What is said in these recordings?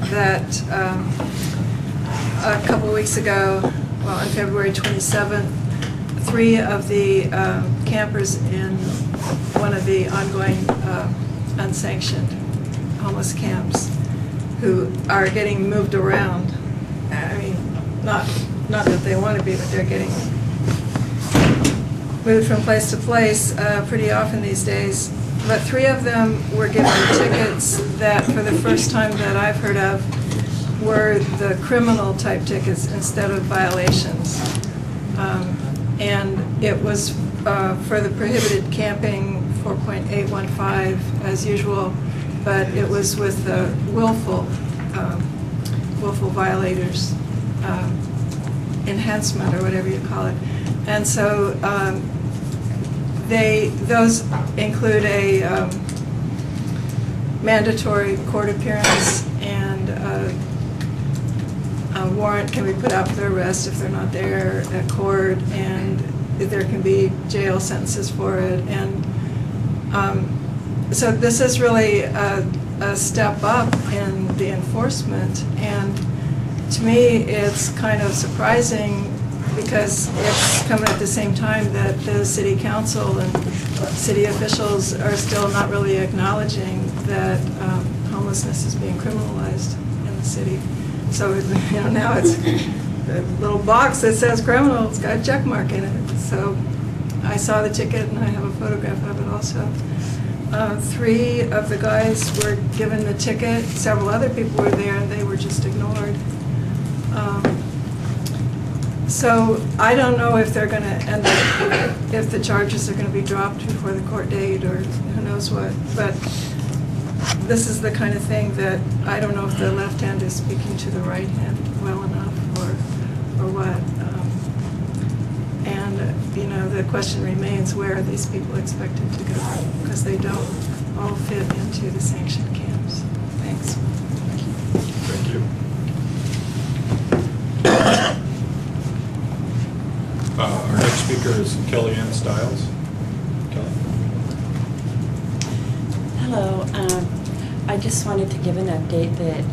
that a couple weeks ago, well, on February 27th, 3 of the campers in one of the ongoing unsanctioned homeless camps who are getting moved around. I mean, not that they want to be, but they're getting moved from place to place pretty often these days. But 3 of them were given tickets that, for the first time that I've heard of, were the criminal type tickets instead of violations. And it was for the prohibited camping 4.815 as usual, but it was with the willful violators enhancement, or whatever you call it. And so those include a mandatory court appearance, and a warrant can be put out for their arrest if they're not there at court, and there can be jail sentences for it. And so this is really a step up in the enforcement, and to me it's kind of surprising because it's coming at the same time that the city council and city officials are still not really acknowledging that homelessness is being criminalized in the city. So now it's the little box that says criminal, it's got a check mark in it. So I saw the ticket and I have a photograph of it also. 3 of the guys were given the ticket. Several other people were there and they were just ignored. So I don't know if they're going to end up, if the charges are going to be dropped before the court date or who knows what. But this is the kind of thing that I don't know if the left hand is speaking to the right hand well enough or what. And the question remains, where are these people expected to go? Because they don't all fit into the sanctioned camps. Thanks. Thank you. Our next speaker is Kellyanne Stiles. Kelly? Hello. I just wanted to give an update that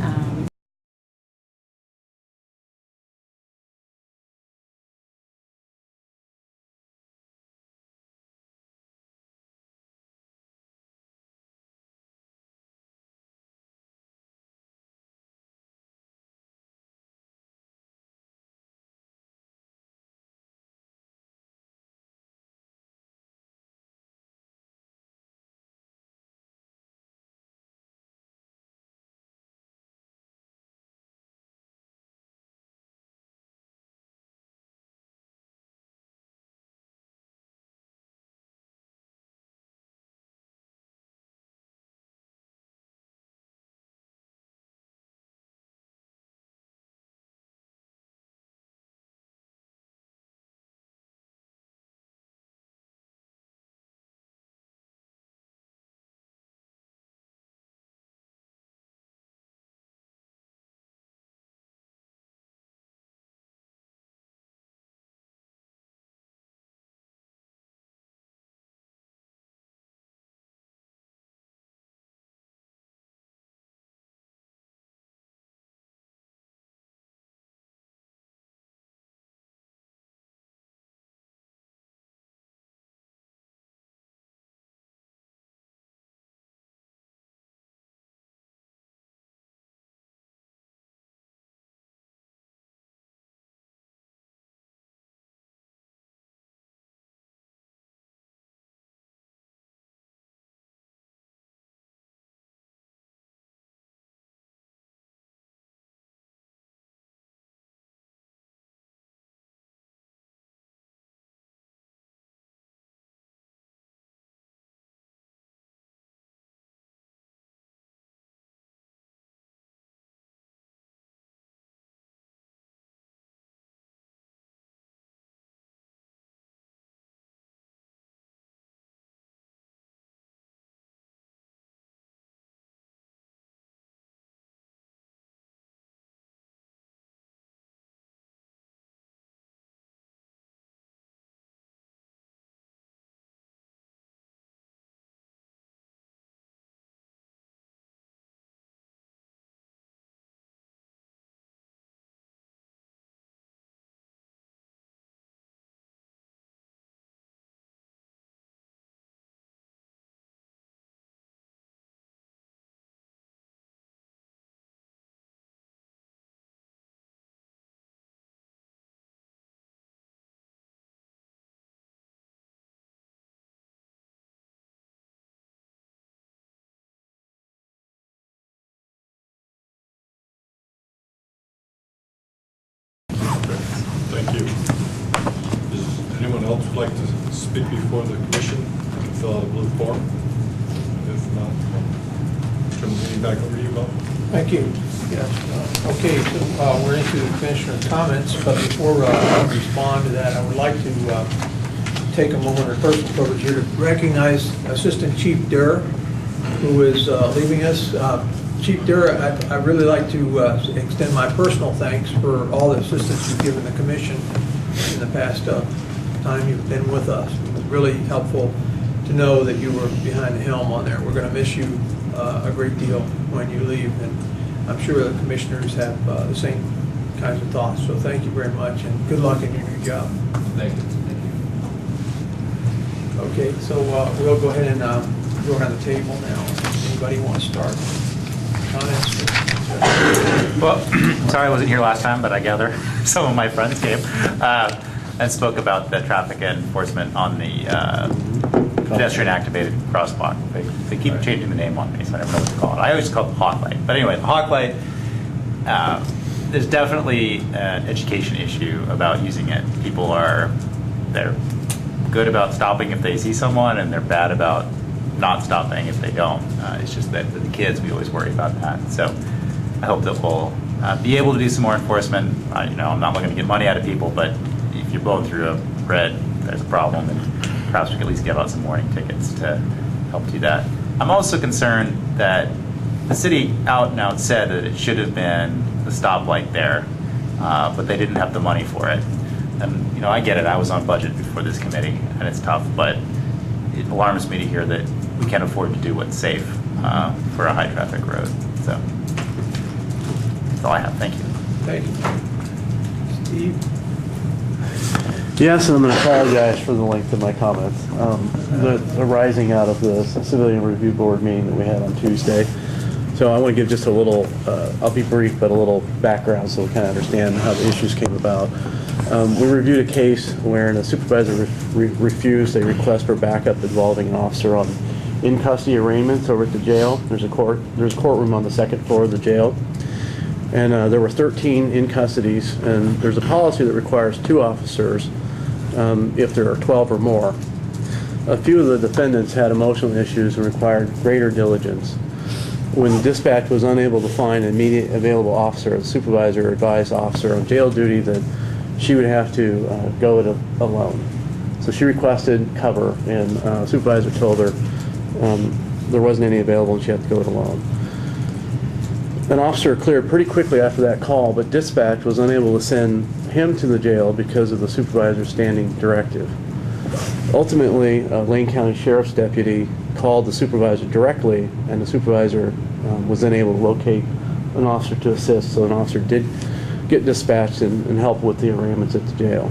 speak before the commission, you can fill out a blue form. If not, I'll turn the meeting back over to you, Bob. Thank you. Yes. Okay, so we're into the commissioner's comments, but before I respond to that, I would like to take a moment of personal privilege here to recognize Assistant Chief Durr, who is leaving us. Chief Durr, I'd really like to extend my personal thanks for all the assistance you've given the commission in the past time you've been with us. It was really helpful to know that you were behind the helm on there. We're going to miss you a great deal when you leave, and I'm sure the commissioners have the same kinds of thoughts. So thank you very much, and good luck in your new job. Thank you. Thank you. Okay, so we'll go ahead and go around the table now. Anybody want to start? Comments? Well, sorry I wasn't here last time, but I gather some of my friends came and spoke about the traffic enforcement on the pedestrian activated crosswalk. They keep changing the name on me, so I never know what to call it. I always call it the hawk light. But anyway, the hawk light, there's definitely an education issue about using it. People they're good about stopping if they see someone, and they're bad about not stopping if they don't. It's just that for the kids, we always worry about that. So I hope that we'll be able to do some more enforcement. I'm not looking to get money out of people, but if you're blowing through a red, there's a problem, and perhaps we could at least give out some warning tickets to help do that. I'm also concerned that the city out and out said that it should have been the stoplight there, but they didn't have the money for it. And I get it. I was on budget before this committee, and it's tough, but it alarms me to hear that we can't afford to do what's safe for a high traffic road. So that's all I have. Thank you. Thank you. Steve? Yes, and I'm going to apologize for the length of my comments. Arising out of the Civilian Review Board meeting that we had on Tuesday. So I want to give just a little, I'll be brief, but a little background so we kind of understand how the issues came about. We reviewed a case where a supervisor refused a request for backup involving an officer on in-custody arraignments over at the jail. There's a courtroom on the second floor of the jail. And there were 13 in custodies, and there's a policy that requires 2 officers if there are 12 or more. A few of the defendants had emotional issues and required greater diligence. When dispatch was unable to find an immediate available officer, the supervisor advised the officer on jail duty that she would have to go it alone. So she requested cover, and the supervisor told her there wasn't any available and she had to go it alone. An officer cleared pretty quickly after that call, but dispatch was unable to send him to the jail because of the supervisor's standing directive. Ultimately, a Lane County Sheriff's deputy called the supervisor directly, and the supervisor was then able to locate an officer to assist, so an officer did get dispatched and help with the arraignments at the jail.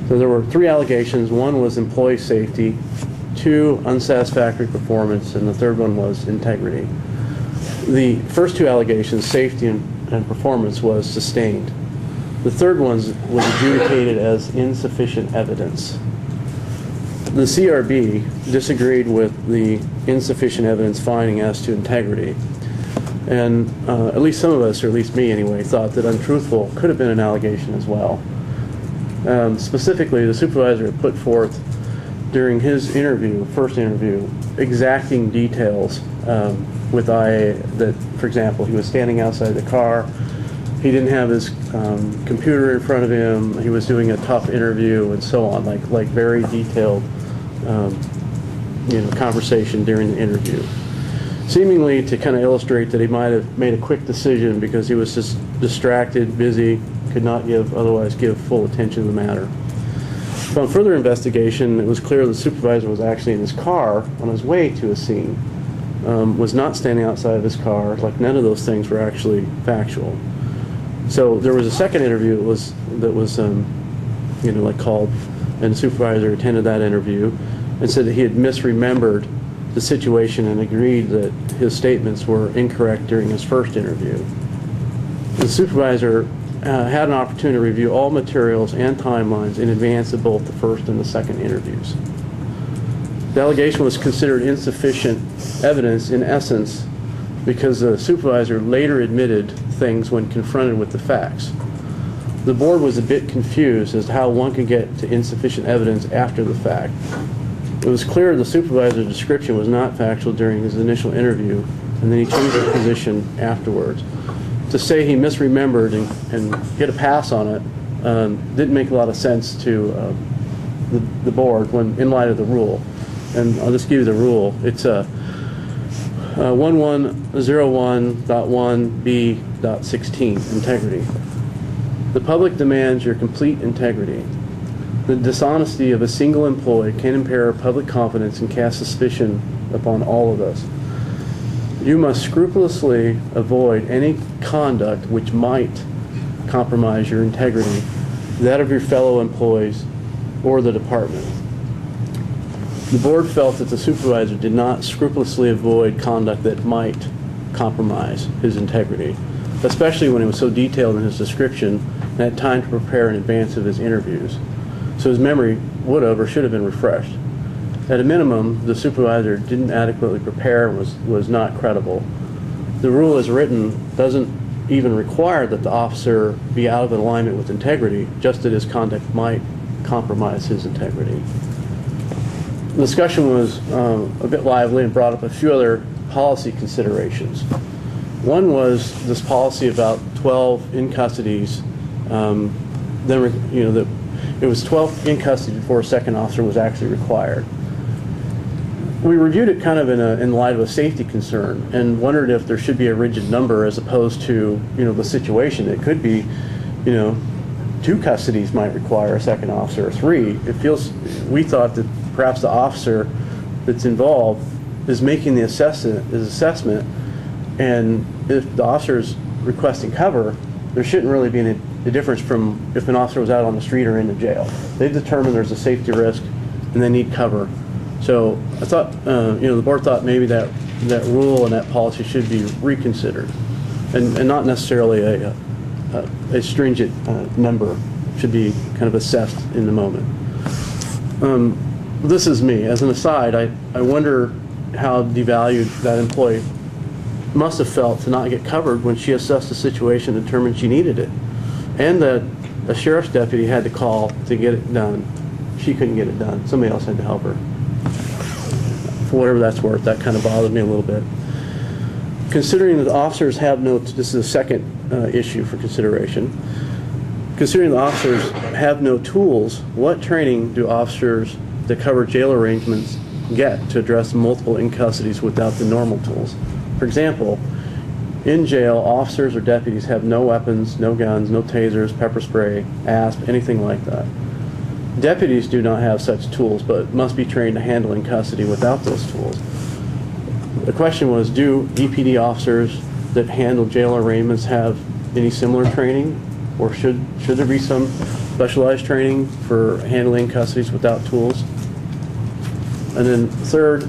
So there were 3 allegations. One was employee safety, 2 unsatisfactory performance, and the third one was integrity. The first 2 allegations, safety and performance, was sustained. The third one was adjudicated as insufficient evidence. The CRB disagreed with the insufficient evidence finding as to integrity. And at least some of us, or at least me anyway, thought that untruthful could have been an allegation as well. Specifically, the supervisor had put forth during his interview, first interview, exacting details with IA that, for example, he was standing outside the car, he didn't have his computer in front of him, he was doing a tough interview, and so on, like very detailed conversation during the interview. Seemingly to kind of illustrate that he might have made a quick decision because he was just distracted, busy, could not otherwise give full attention to the matter. Upon further investigation, it was clear the supervisor was actually in his car on his way to a scene, was not standing outside of his car. Like, none of those things were actually factual. So there was a second interview that was called, and the supervisor attended that interview and said that he had misremembered the situation and agreed that his statements were incorrect during his first interview. The supervisor had an opportunity to review all materials and timelines in advance of both the first and the second interviews. The allegation was considered insufficient evidence in essence because the supervisor later admitted things when confronted with the facts. The board was a bit confused as to how one could get to insufficient evidence after the fact. It was clear the supervisor's description was not factual during his initial interview, and then he changed his position afterwards. To say he misremembered and get a pass on it didn't make a lot of sense to the board when in light of the rule. And I'll just give you the rule. It's 1101.1b.16, integrity. The public demands your complete integrity. The dishonesty of a single employee can impair public confidence and cast suspicion upon all of us. You must scrupulously avoid any conduct which might compromise your integrity, that of your fellow employees, or the department. The board felt that the supervisor did not scrupulously avoid conduct that might compromise his integrity, especially when it was so detailed in his description and had time to prepare in advance of his interviews. So his memory would have or should have been refreshed. At a minimum, the supervisor didn't adequately prepare and was not credible. The rule as written doesn't even require that the officer be out of alignment with integrity, just that his conduct might compromise his integrity. The discussion was a bit lively and brought up a few other policy considerations. One was this policy about 12 in custodies. It was 12 in custody before a second officer was actually required. We reviewed it kind of in light of a safety concern and wondered if there should be a rigid number as opposed to, the situation. It could be, 2 custodies might require a second officer, or 3. We thought that perhaps the officer that's involved is making the assessment, and if the officer is requesting cover, there shouldn't really be a difference from if an officer was out on the street or in the jail. They've determined there's a safety risk and they need cover. So I thought, the board thought maybe that rule and that policy should be reconsidered, and not necessarily a stringent number should be kind of assessed in the moment. This is me. As an aside, I wonder how devalued that employee must have felt to not get covered when she assessed the situation and determined she needed it, and that a sheriff's deputy had to call to get it done. She couldn't get it done. Somebody else had to help her. For whatever that's worth, that kind of bothered me a little bit. Considering that officers have this is the second issue for consideration. Considering the officers have no tools, what training do officers that cover jail arrangements get to address multiple in custodies without the normal tools? For example, in jail, officers or deputies have no weapons, no guns, no tasers, pepper spray, ASP, anything like that. Deputies do not have such tools, but must be trained to handle in custody without those tools. The question was, do EPD officers that handle jail arraignments have any similar training, or should there be some specialized training for handling custodies without tools? And then third,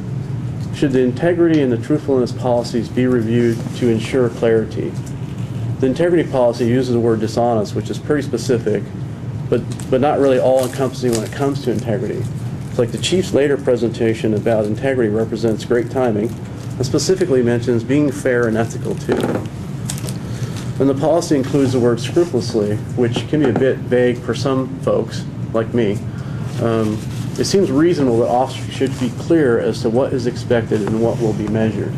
should the integrity and the truthfulness policies be reviewed to ensure clarity? The integrity policy uses the word dishonest, which is pretty specific, but not really all-encompassing when it comes to integrity. It's like the chief's later presentation about integrity represents great timing, and specifically mentions being fair and ethical too. And the policy includes the word scrupulously, which can be a bit vague for some folks, like me. It seems reasonable that officers should be clear as to what is expected and what will be measured.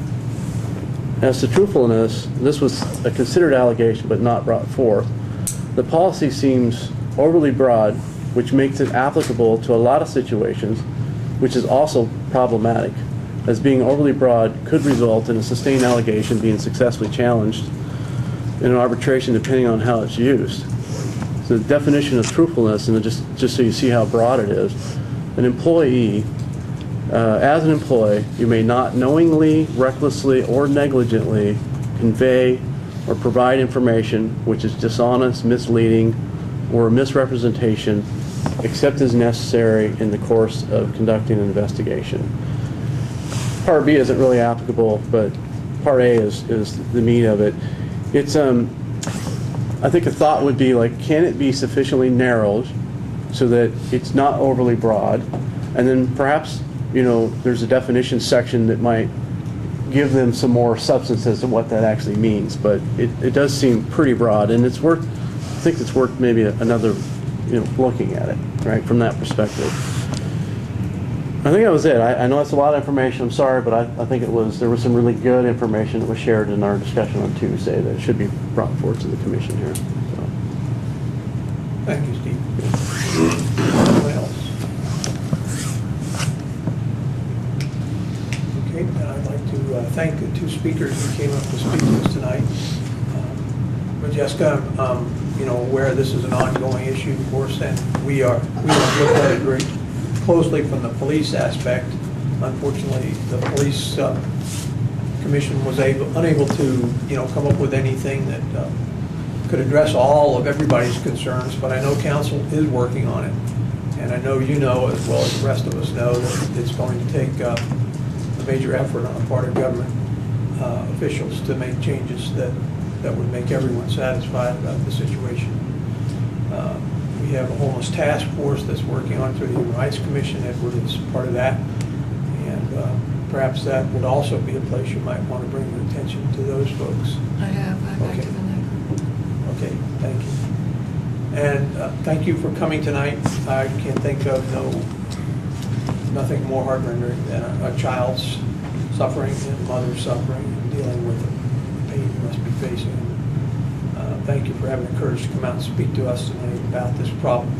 As to truthfulness, this was a considered allegation but not brought forth. The policy seems overly broad, which makes it applicable to a lot of situations, which is also problematic, as being overly broad could result in a sustained allegation being successfully challenged in an arbitration depending on how it's used. So the definition of truthfulness, and just so you see how broad it is, an employee, as an employee, you may not knowingly, recklessly, or negligently convey or provide information which is dishonest, misleading, or a misrepresentation, except as necessary in the course of conducting an investigation. Part B isn't really applicable, but Part A is the meat of it. It's, I think a thought would be like, can it be sufficiently narrowed so that it's not overly broad? And then perhaps, there's a definition section that might give them some more substance as to what that actually means. But it does seem pretty broad, and it's worth think it's worth maybe another, looking at it, right, from that perspective. I think that was it. I know that's a lot of information, I'm sorry, but I think there was some really good information that was shared in our discussion on Tuesday that should be brought forward to the commission here. So. Thank you, Steve. Anyone else? Okay, and I'd like to thank the two speakers who came up to speak to us tonight. Jessica, aware this is an ongoing issue, of course, and we have looked at it very closely from the police aspect. Unfortunately, the police commission was unable to, come up with anything that could address all of everybody's concerns, but I know council is working on it. And I know you know, as well as the rest of us know, that it's going to take a major effort on the part of government officials to make changes that would make everyone satisfied about the situation. We have a homeless task force that's working on through the Human Rights Commission. Edward is part of that. And perhaps that would also be a place you might want to bring your attention to those folks. I'm Okay. active in that group. Okay, thank you. And thank you for coming tonight. I can't think of nothing more heart-rending than a child's suffering and a mother's suffering and dealing with the pain you must be facing. Thank you for having the courage to come out and speak to us tonight about this problem.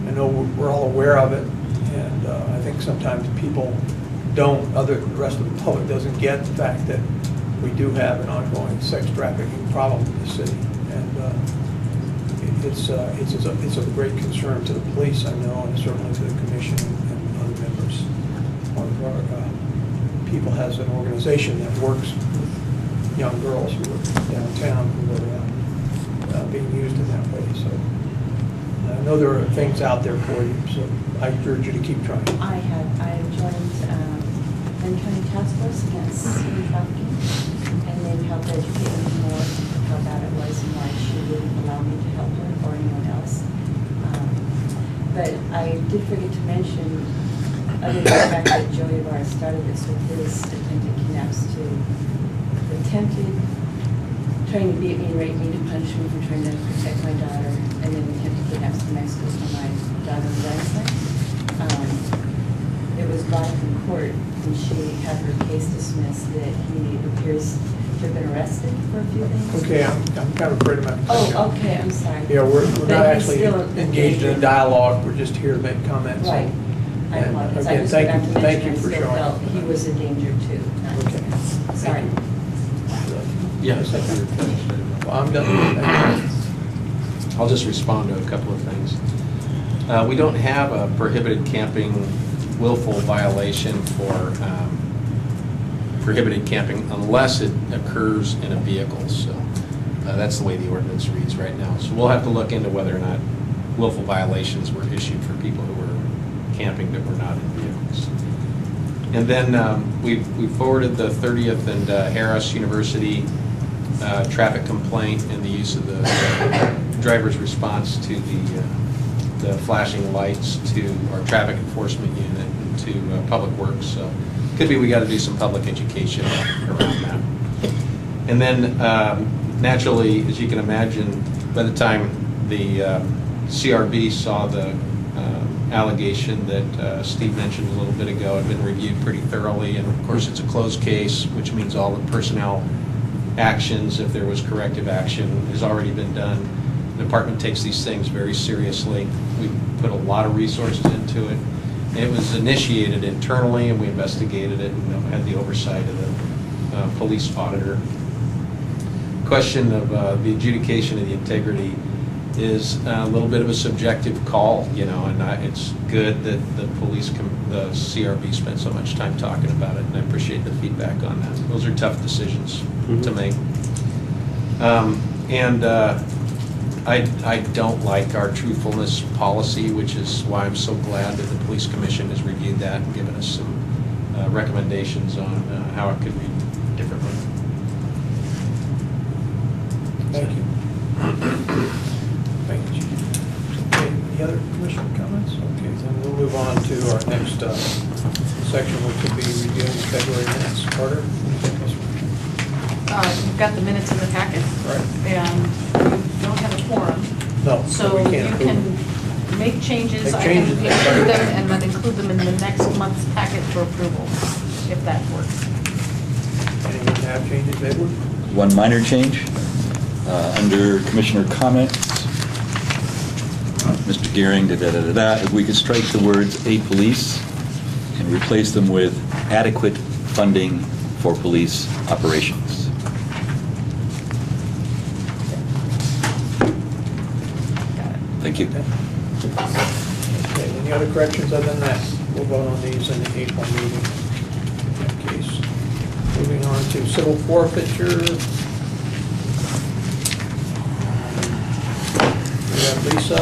I know we're all aware of it, and I think sometimes people the rest of the public doesn't get the fact that we do have an ongoing sex trafficking problem in the city. And it's of great concern to the police, I know, and certainly to the commission and other members. One of our people has an organization that works with young girls who are downtown who are being used in that way. So I know there are things out there for you, so I urge you to keep trying. I have joined Lynn County Task Force Against Human Trafficking, and they've helped educate me more how bad it was and why she wouldn't allow me to help her or anyone else. But I did forget to mention, other than the fact that Joey Barr started this with his attempted kidnaps, to attempted trying to beat me and rape me to punish me for trying to protect my daughter, and then attempted kidnaps to Mexico for my daughter's grandson. It was brought up in court, and she had her case dismissed that he appears to have been arrested for a few things. Okay, I'm kind of afraid of my. Oh, okay, I'm sorry. Yeah, we're But not he's actually still engaged in a dialogue. We're just here to make comments. Right. I And apologize. I again, just thank forgot you- to thank mention you for I still showing felt up. he was a danger too. Okay. Sorry. Yes, I think you're finished. Well, I'm done. Thank you. I'll just respond to a couple of things. We don't have a prohibited camping willful violation for prohibited camping unless it occurs in a vehicle. So that's the way the ordinance reads right now. So we'll have to look into whether or not willful violations were issued for people who were camping that were not in vehicles. And then we forwarded the 30th and Harris University traffic complaint and the use of the driver's response to the flashing lights to our traffic enforcement unit and to Public Works. So could be we got to do some public education around that. And then naturally, as you can imagine, by the time the CRB saw the allegation that Steve mentioned a little bit ago, had been reviewed pretty thoroughly, and of course it's a closed case, which means all the personnel actions, if there was corrective action, has already been done. The department takes these things very seriously. We put a lot of resources into it. It was initiated internally, and we investigated it and had the oversight of the police auditor. Question of the adjudication of the integrity is a little bit of a subjective call, and it's good that the CRB spent so much time talking about it, and I appreciate the feedback on that. Those are tough decisions to make. I don't like our truthfulness policy, which is why I'm so glad that the Police Commission has reviewed that and given us some recommendations on how it could be differently. Thank you. Thank you, Chief. Okay, any other commissioner comments? Okay, then we'll move on to our next section, which will be reviewing the February minutes. Carter? You've got the minutes in the packet, Right. and we don't have a quorum. No, No, So we you can't approve them. can make changes, Make I can changes, but- include them and then include them in the next month's packet for approval, if that works. Anyone have changes, Edward? One minor change, under Commissioner comments, Mr. Gearing, da-da-da-da-da, if we could strike the words "a police" and replace them with "adequate funding for police operations." Thank you. Okay, any other corrections other than that? We'll vote on these in the April meeting. In that case. Moving on to civil forfeiture. We have Lisa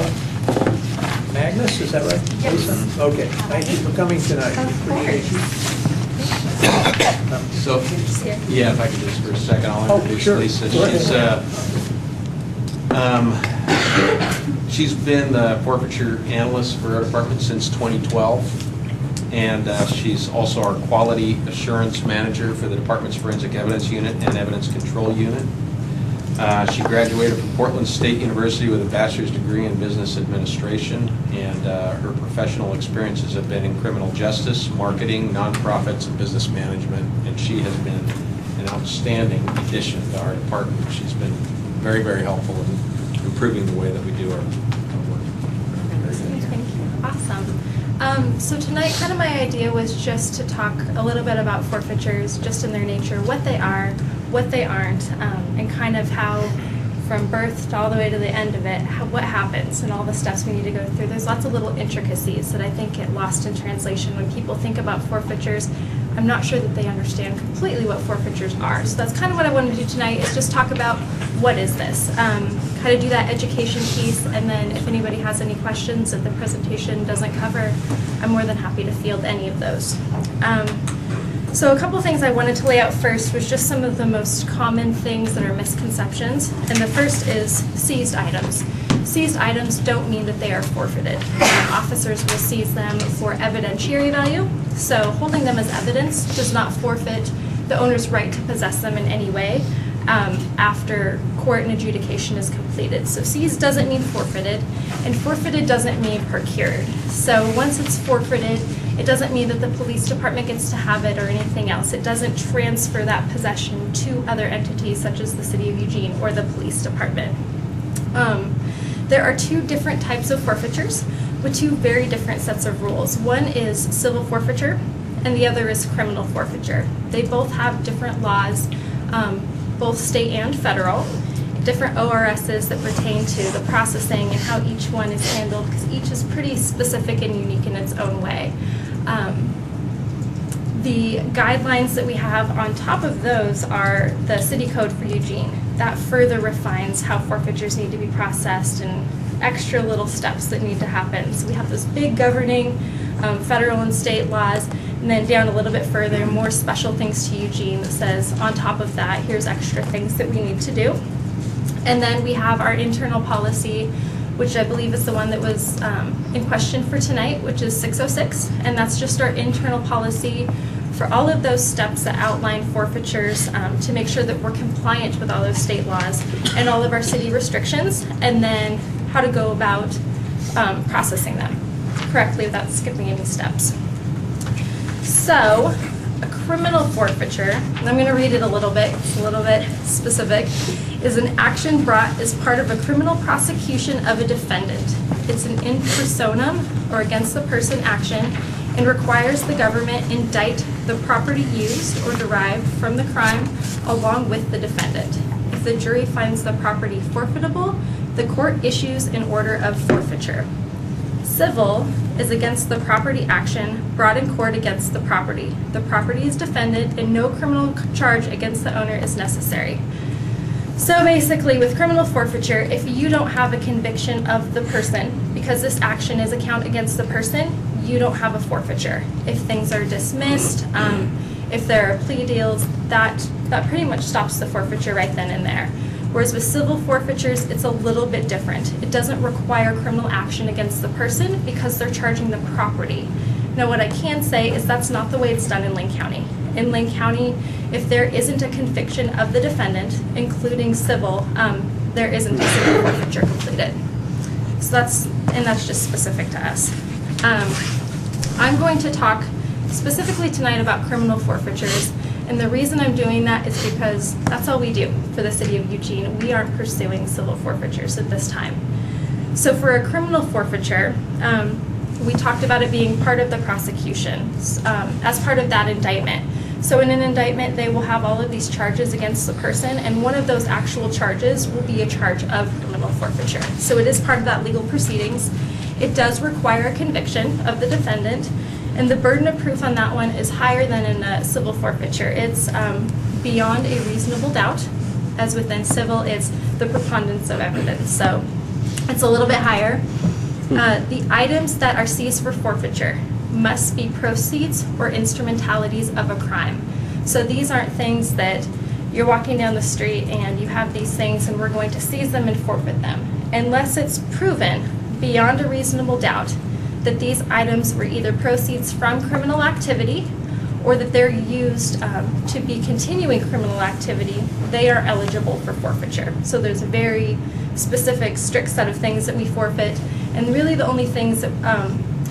Magnus, is that right? Yes. Lisa? Okay, thank you for coming tonight. Of Appreciate you. So, yeah, if I could just for a second, I'll Oh, introduce sure. Lisa. Go ahead. She's been the forfeiture analyst for our department since 2012, and she's also our quality assurance manager for the department's forensic evidence unit and evidence control unit. She graduated from Portland State University with a bachelor's degree in business administration, and her professional experiences have been in criminal justice, marketing, nonprofits, and business management, and she has been an outstanding addition to our department. She's been very, very helpful in improving the way that we do our work. Very good. Thank you. Awesome. So tonight, kind of my idea was just to talk a little bit about forfeitures, just in their nature, what they are, what they aren't, and kind of how, from birth to all the way to the end of it, what happens and all the steps we need to go through. There's lots of little intricacies that I think get lost in translation when people think about forfeitures. I'm not sure that they understand completely what forfeitures are. So that's kind of what I wanted to do tonight, is just talk about what is this, kind of do that education piece, and then if anybody has any questions that the presentation doesn't cover, I'm more than happy to field any of those. So a couple things I wanted to lay out first was just some of the most common things that are misconceptions, and the first is seized items. Seized items don't mean that they are forfeited. Officers will seize them for evidentiary value, so holding them as evidence does not forfeit the owner's right to possess them in any way after court and adjudication is completed. So seized doesn't mean forfeited, and forfeited doesn't mean procured. So once it's forfeited, it doesn't mean that the police department gets to have it or anything else. It doesn't transfer that possession to other entities such as the city of Eugene or the police department. There are two different types of forfeitures with two very different sets of rules. One is civil forfeiture and the other is criminal forfeiture. They both have different laws, both state and federal, different ORSs that pertain to the processing and how each one is handled, because each is pretty specific and unique in its own way. The guidelines that we have on top of those are the city code for Eugene. That further refines how forfeitures need to be processed and extra little steps that need to happen. So we have this big governing federal and state laws, and then down a little bit further, more special things to Eugene that says on top of that, here's extra things that we need to do. And then we have our internal policy, which I believe is the one that was in question for tonight, which is 606. And that's just our internal policy for all of those steps that outline forfeitures to make sure that we're compliant with all those state laws and all of our city restrictions, and then how to go about processing them correctly without skipping any steps. So, a criminal forfeiture, and I'm going to read it a little bit, it's a little bit specific, is an action brought as part of a criminal prosecution of a defendant. It's an in personam or against the person action and requires the government indict the property used or derived from the crime along with the defendant. If the jury finds the property forfeitable, the court issues an order of forfeiture. Civil is against the property action brought in court against the property. The property is defended and no criminal charge against the owner is necessary. So basically with criminal forfeiture, if you don't have a conviction of the person, because this action is a count against the person, you don't have a forfeiture. If things are dismissed, if there are plea deals, that pretty much stops the forfeiture right then and there. Whereas with civil forfeitures, it's a little bit different. It doesn't require criminal action against the person because they're charging the property. Now what I can say is that's not the way it's done in Lane County. In Lane County, if there isn't a conviction of the defendant, including civil, there isn't a civil forfeiture completed. So that's just specific to us. I'm going to talk specifically tonight about criminal forfeitures, and the reason I'm doing that is because that's all we do for the city of Eugene. We aren't pursuing civil forfeitures at this time. So for a criminal forfeiture, we talked about it being part of the prosecution as part of that indictment. So in an indictment, they will have all of these charges against the person, and one of those actual charges will be a charge of criminal forfeiture. So it is part of that legal proceedings. It does require a conviction of the defendant, and the burden of proof on that one is higher than in a civil forfeiture. It's beyond a reasonable doubt, as within civil, it's the preponderance of evidence. So it's a little bit higher. The items that are seized for forfeiture must be proceeds or instrumentalities of a crime. So these aren't things that you're walking down the street and you have these things and we're going to seize them and forfeit them, unless it's proven beyond a reasonable doubt that these items were either proceeds from criminal activity or that they're used to be continuing criminal activity. They are eligible for forfeiture. So there's a very specific, strict set of things that we forfeit, and really the only things that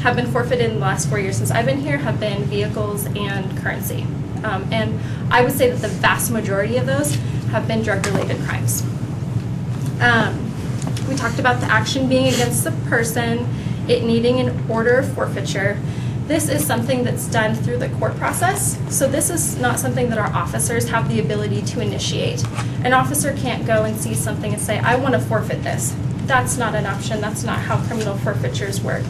have been forfeited in the last 4 years since I've been here have been vehicles and currency. And I would say that the vast majority of those have been drug-related crimes. We talked about the action being against the person, it needing an order of forfeiture. This is something that's done through the court process. So this is not something that our officers have the ability to initiate. An officer can't go and see something and say, I want to forfeit this. That's not an option. That's not how criminal forfeitures work.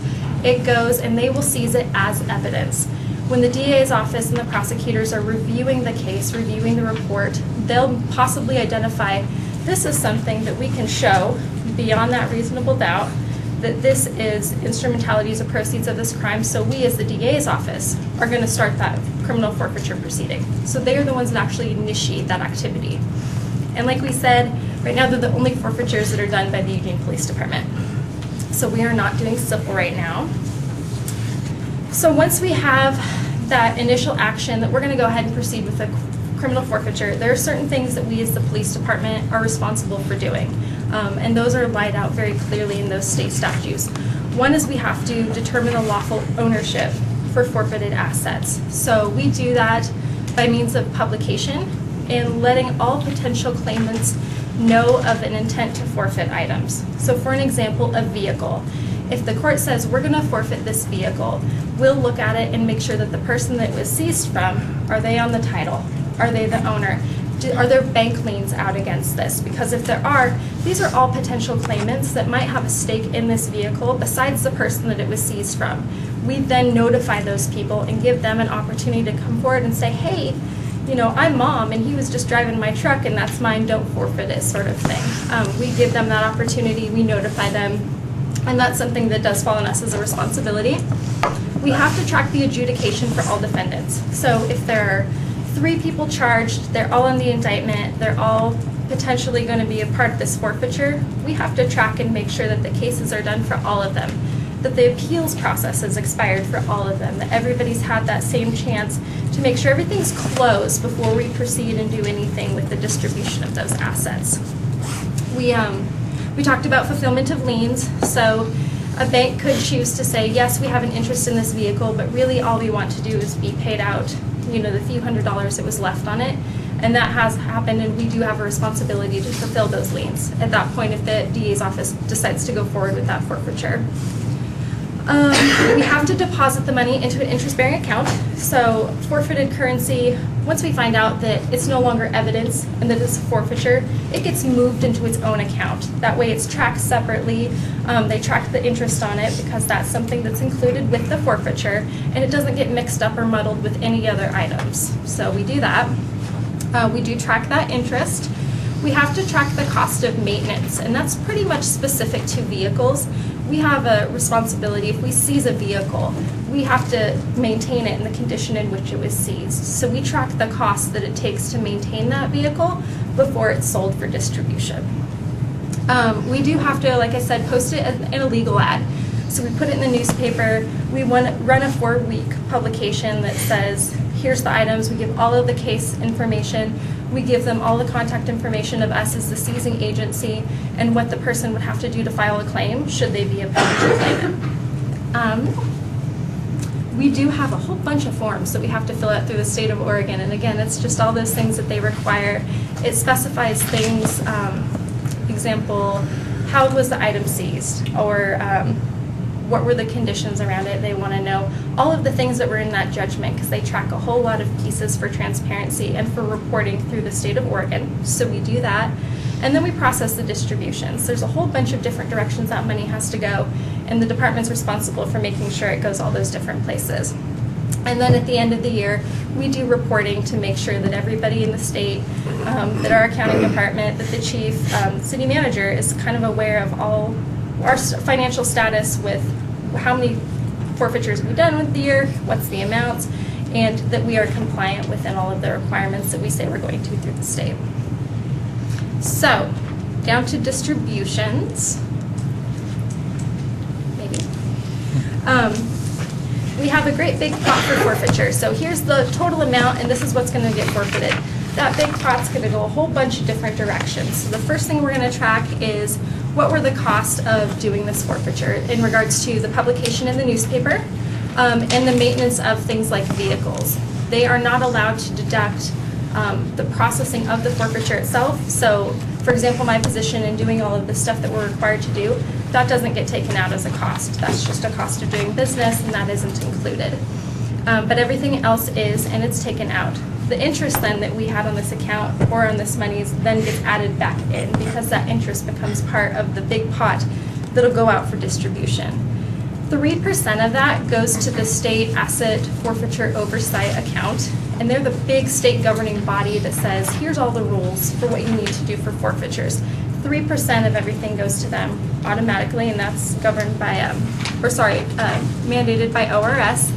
It goes and they will seize it as evidence. When the DA's office and the prosecutors are reviewing the case, reviewing the report, they'll possibly identify this is something that we can show beyond that reasonable doubt that this is instrumentalities or proceeds of this crime, so we as the DA's office are going to start that criminal forfeiture proceeding. So they are the ones that actually initiate that activity. And like we said, right now they're the only forfeitures that are done by the Eugene Police Department. So we are not doing civil right now. So once we have that initial action that we're going to go ahead and proceed with the criminal forfeiture, there are certain things that we as the police department are responsible for doing. And those are laid out very clearly in those state statutes. One is we have to determine the lawful ownership for forfeited assets. So we do that by means of publication and letting all potential claimants know of an intent to forfeit items. So for an example, a vehicle. If the court says we're going to forfeit this vehicle, we'll look at it and make sure that the person that it was seized from, are they on the title? Are they the owner? Are there bank liens out against this? Because if there are, these are all potential claimants that might have a stake in this vehicle besides the person that it was seized from. We then notify those people and give them an opportunity to come forward and say, hey, you know, I'm mom and he was just driving my truck and that's mine, don't forfeit it, sort of thing. We give them that opportunity, we notify them, and that's something that does fall on us as a responsibility. We have to track the adjudication for all defendants. So if there are 3 people charged, they're all in the indictment, they're all potentially going to be a part of this forfeiture, we have to track and make sure that the cases are done for all of them, that the appeals process has expired for all of them, that everybody's had that same chance to make sure everything's closed before we proceed and do anything with the distribution of those assets. We talked about fulfillment of liens. So a bank could choose to say, yes, we have an interest in this vehicle, but really all we want to do is be paid out, you know, the few $100s that was left on it. And that has happened, and we do have a responsibility to fulfill those liens at that point if the DA's office decides to go forward with that forfeiture. We have to deposit the money into an interest-bearing account. So forfeited currency, once we find out that it's no longer evidence and that it's a forfeiture, it gets moved into its own account. That way it's tracked separately. They track the interest on it because that's something that's included with the forfeiture, and it doesn't get mixed up or muddled with any other items. So we do that. We do track that interest. We have to track the cost of maintenance, and that's pretty much specific to vehicles. We have a responsibility. If we seize a vehicle, we have to maintain it in the condition in which it was seized. So we track the cost that it takes to maintain that vehicle before it's sold for distribution. We do have to, like I said, post it in a legal ad. So we put it in the newspaper. We run a 4-week publication that says, here's the items. We give all of the case information. We give them all the contact information of us as the seizing agency and what the person would have to do to file a claim should they be a forfeiture claimant. We do have a whole bunch of forms that we have to fill out through the state of Oregon, and again, it's just all those things that they require. It specifies things, example, how was the item seized, or what were the conditions around it. They want to know all of the things that were in that judgment because they track a whole lot of pieces for transparency and for reporting through the state of Oregon. So we do that. And then we process the distributions. There's a whole bunch of different directions that money has to go, and the department's responsible for making sure it goes all those different places. And then at the end of the year, we do reporting to make sure that everybody in the state, that our accounting department, that the chief, city manager is kind of aware of all our financial status with how many forfeitures we've done with the year, what's the amounts, and that we are compliant within all of the requirements that we say we're going to through the state. So, down to distributions. Maybe. We have a great big pot for forfeiture. So here's the total amount, and this is what's going to get forfeited. That big pot's going to go a whole bunch of different directions. So the first thing we're going to track is what were the costs of doing this forfeiture in regards to the publication in the newspaper and the maintenance of things like vehicles. They are not allowed to deduct the processing of the forfeiture itself. So, for example, my position in doing all of the stuff that we're required to do, that doesn't get taken out as a cost. That's just a cost of doing business, and that isn't included. But everything else is, and it's taken out. The interest then that we had on this account or on this money then gets added back in because that interest becomes part of the big pot that'll go out for distribution. 3% of that goes to the state asset forfeiture oversight account, and they're the big state governing body that says, here's all the rules for what you need to do for forfeitures. 3% of everything goes to them automatically, and that's governed by, mandated by ORS.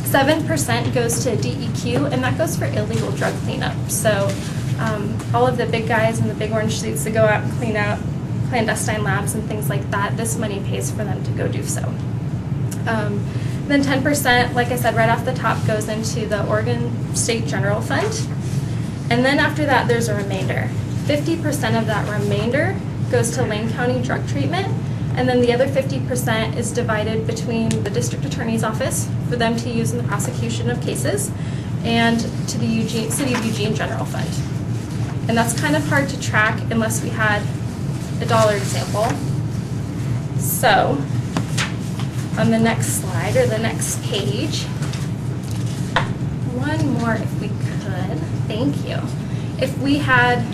7% goes to DEQ, and that goes for illegal drug cleanup. So all of the big guys in the big orange suits that go out and clean out clandestine labs and things like that, this money pays for them to go do so. Then 10%, like I said, right off the top goes into the Oregon State General Fund. And then after that, there's a remainder. 50% of that remainder goes to Lane County Drug Treatment. And then the other 50% is divided between the district attorney's office for them to use in the prosecution of cases and to the City of Eugene General Fund. And that's kind of hard to track unless we had a dollar example. So, on the next slide, or the next page, one more if we could, thank you. If we had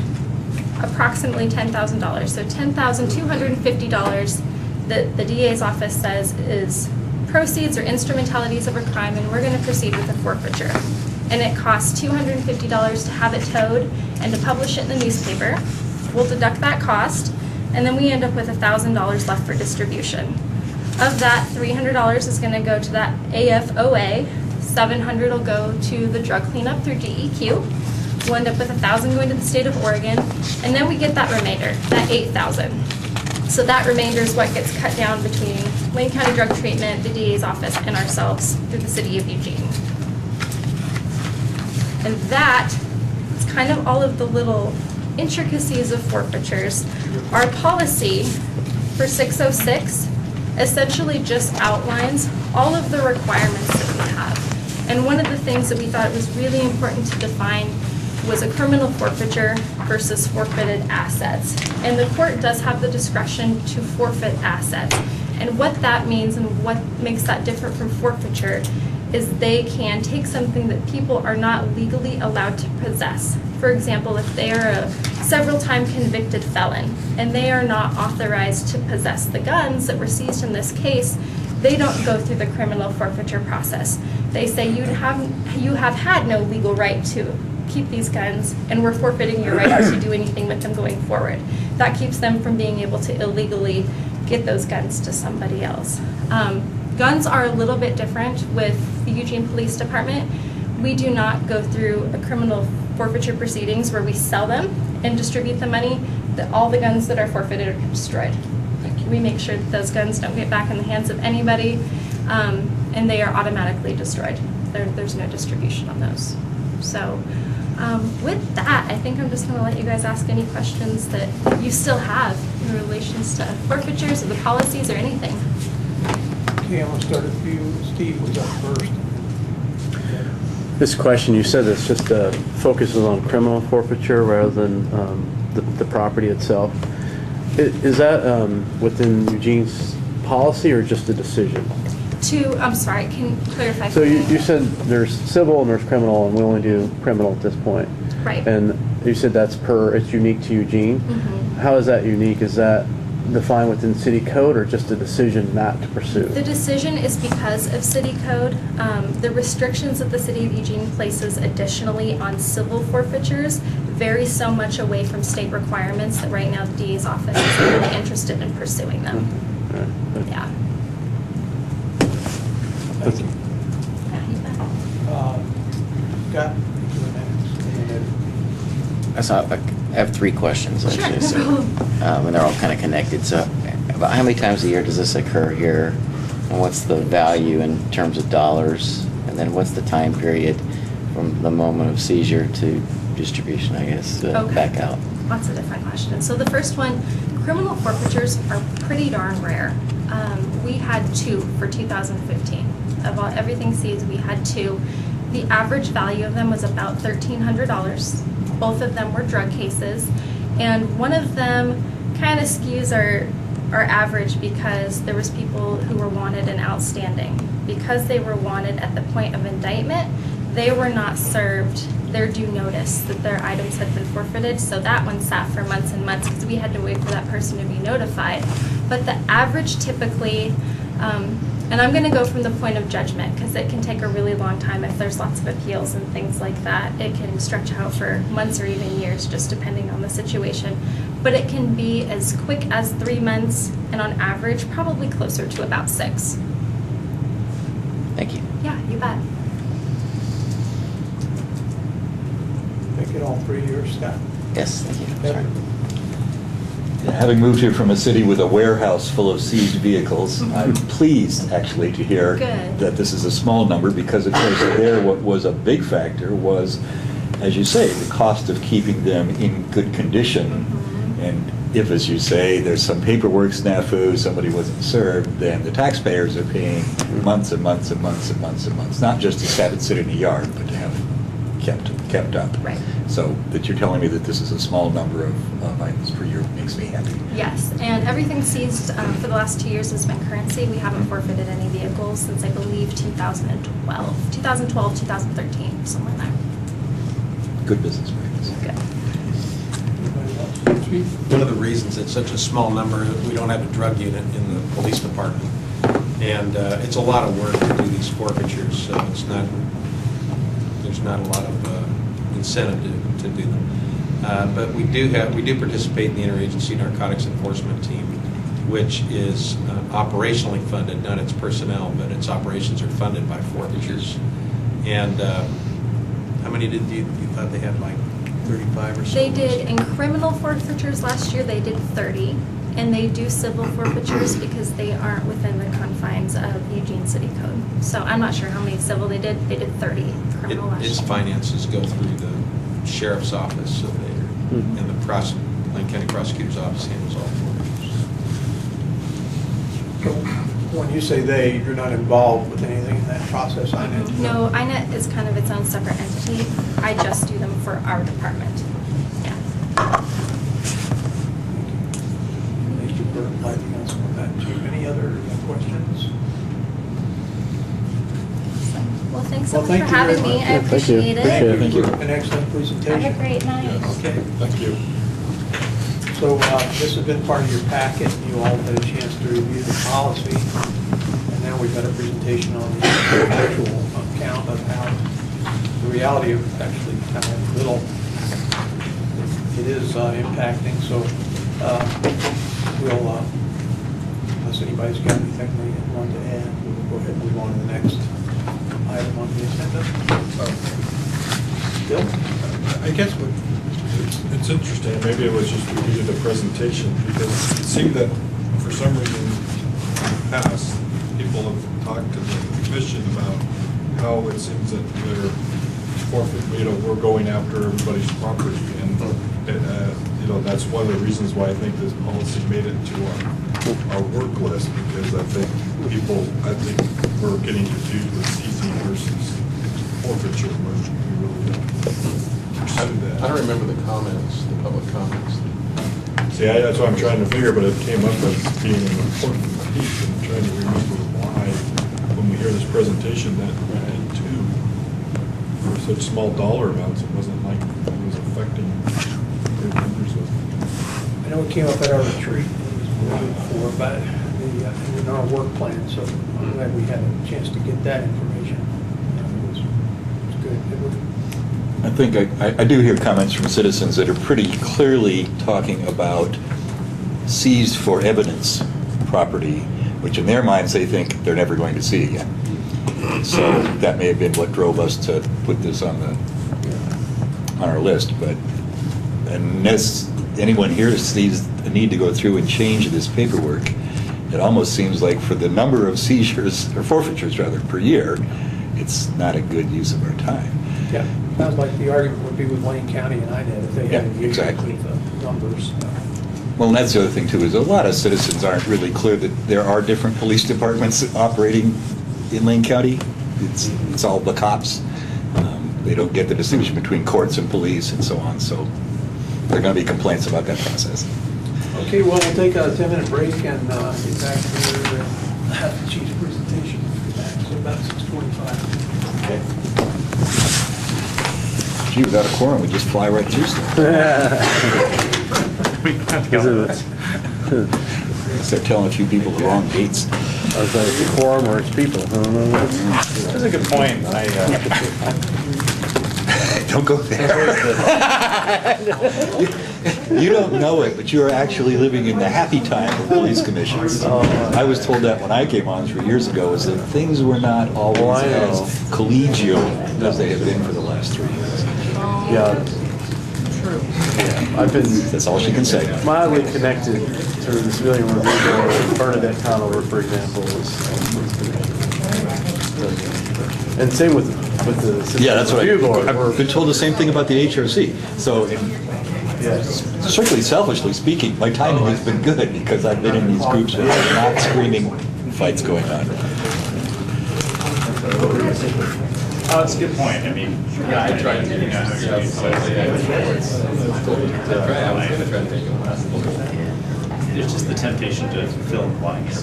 approximately $10,000, so $10,250 that the DA's office says is proceeds or instrumentalities of a crime, and we're going to proceed with a forfeiture. And it costs $250 to have it towed and to publish it in the newspaper. We'll deduct that cost, and then we end up with $1,000 left for distribution. Of that, $300 is going to go to that AFOA, $700 will go to the drug cleanup through DEQ. We'll end up with $1,000 going to the state of Oregon, and then we get that remainder, that $8,000. So that remainder is what gets cut down between Lane County Drug Treatment, the DA's office, and ourselves through the city of Eugene. And that is kind of all of the little intricacies of forfeitures. Our policy for 606 essentially just outlines all of the requirements that we have. And one of the things that we thought it was really important to define was a criminal forfeiture versus forfeited assets. And the court does have the discretion to forfeit assets. And what that means and what makes that different from forfeiture is they can take something that people are not legally allowed to possess. For example, if they are a several-time convicted felon and they are not authorized to possess the guns that were seized in this case, they don't go through the criminal forfeiture process. They say you have had no legal right to keep these guns, and we're forfeiting your right to do anything with them going forward. That keeps them from being able to illegally get those guns to somebody else. Guns are a little bit different with the Eugene Police Department. We do not go through a criminal forfeiture proceedings where we sell them and distribute the money. All the guns that are forfeited are destroyed. We make sure that those guns don't get back in the hands of anybody, and they are automatically destroyed. There's no distribution on those. So With that, I think I'm just gonna let you guys ask any questions that you still have in relations to forfeitures or the policies or anything. Okay, I'm gonna start with you. Steve was up first. This question, you said it's just focuses on criminal forfeiture rather than the property itself. Is that within Eugene's policy or just a decision? I'm sorry, can you clarify? So for me? you said there's civil and there's criminal, and we only do criminal at this point. Right. And you said it's unique to Eugene. Mhm. How is that unique? Is that defined within city code or just a decision not to pursue? The decision is because of city code. The restrictions that the city of Eugene places additionally on civil forfeitures vary so much away from state requirements that right now the DA's office is really interested in pursuing them. All right. Yeah. Thank you. Yeah, you bet. Scott, you next. So I have three questions, Sure, actually. no So, problem. and they're all kind of connected. So about how many times a year does this occur here? And what's the value in terms of dollars? And then what's the time period from the moment of seizure to distribution, I guess, Okay. back out? Lots of different questions. So the first one, criminal forfeitures are pretty darn rare. We had 2 for 2015. Of everything seized, we had 2. The average value of them was about $1,300. Both of them were drug cases, and one of them kind of skews our average because there was people who were wanted and outstanding. Because they were wanted at the point of indictment, they were not served their due notice that their items had been forfeited, so that one sat for months and months because we had to wait for that person to be notified. But the average typically, and I'm going to go from the point of judgment because it can take a really long time if there's lots of appeals and things like that. It can stretch out for months or even years just depending on the situation. But it can be as quick as 3 months and on average probably closer to about 6. Thank you. Yeah, you bet. Make it all 3 years, Scott. Yes, thank you. Sorry. Having moved here from a city with a warehouse full of seized vehicles, I'm pleased actually to hear Good. that this is a small number, because of course there what was a big factor was, as you say, the cost of keeping them in good condition. And if, as you say, there's some paperwork snafu, somebody wasn't served, then the taxpayers are paying months and months and months and months and months, not just to have it sit in a yard, but to have it kept up. Right. So that you're telling me that this is a small number of items per year makes me happy. Yes, and everything seized for the last 2 years has been currency. We haven't forfeited any vehicles since, I believe, 2012, 2013, somewhere in there. Good business practice. Good. Anybody else? Steve? One of the reasons it's such a small number, we don't have a drug unit in the police department. And it's a lot of work to do these forfeitures, so there's not a lot of incentive to do them. But we do participate in the Interagency Narcotics Enforcement Team, which is operationally funded, not its personnel, but its operations are funded by forfeitures. And how many did you thought they had, like 35 or so? They did, in criminal forfeitures last year, they did 30, and they do civil forfeitures because they aren't within the confines of Eugene City Code. So I'm not sure how many civil they did. They did 30 criminal last year. Its finances go through the sheriff's office, so and the Lane County Prosecutor's Office handles all forfeitures. So when you say they, you're not involved with anything in that process, I know. No, INET is kind of its own separate entity. I just do them for our department. Yeah. Thank you for enlightening us on that, Chief. Any other questions? Well, thanks so Well, much thank for you very having me. much. I Yeah, thank you. appreciate it. Appreciate it. Thank you. An excellent presentation. Have a great night. Okay. Thank you. So this has been part of your packet. You all had a chance to review the policy. And now we've got a presentation on the actual account of how the reality of actually how little it is impacting. So we'll, unless anybody's got anything they want to add, we'll go ahead and move on to the next item on the agenda. Bill? I guess it's interesting, maybe it was just because of the presentation, because it seemed that for some reason in the past, people have talked to the commission about how it seems that they're we're going after everybody's property, and that's one of the reasons why I think this policy made it to our work list, because I think we're getting confused with seizing versus forfeiture, where we really don't pursue that. I don't remember the comments, the public comments. See, that's what I'm trying to figure, but it came up as being an important piece, and I'm trying to remember why, when we hear this presentation, that we had two, for such small dollar amounts, it wasn't like it was affecting great numbers of. I know it came up at our retreat, it was before, but in our work plan, so I'm glad we had a chance to get that information. It was good. I think I do hear comments from citizens that are pretty clearly talking about seized for evidence property, which in their minds they think they're never going to see again. So that may have been what drove us to put this on our list. But unless anyone here sees a need to go through and change this paperwork, it almost seems like for the number of seizures, or forfeitures rather, per year, it's not a good use of our time. Yeah, sounds like the argument would be with Wayne County and INET if they had Yeah, exactly. the numbers. Well, and that's the other thing too, is a lot of citizens aren't really clear that there are different police departments operating in Lane County. It's all the cops. They don't get the distinction between courts and police and so on, so there are going to be complaints about that process. Okay, well, we'll take a 10-minute break and get back to have the chief's presentation. So about 6:45. Okay. Gee, without a quorum, we just fly right through stuff. Start telling a few people the wrong dates. I was like, it's a quorum or it's people. I don't know. That's a good point. Don't go there. You don't know it, but you are actually living in the happy time of police commissions. I was told that when I came on 3 years ago, is that things were not always as collegial as they have been for the last 3 years. Yeah. True. Yeah, I've been That's all she can say. mildly connected to the civilian review board. Bernadette Conover, for example, and same with the Yeah, that's what review board. I've been told the same thing about the HRC. So, strictly selfishly speaking, my timing has been good because I've been in these groups where there's not screaming fights going on. Oh, it's a good point. I mean, yeah, I tried to, there's just the temptation to fill in blanks.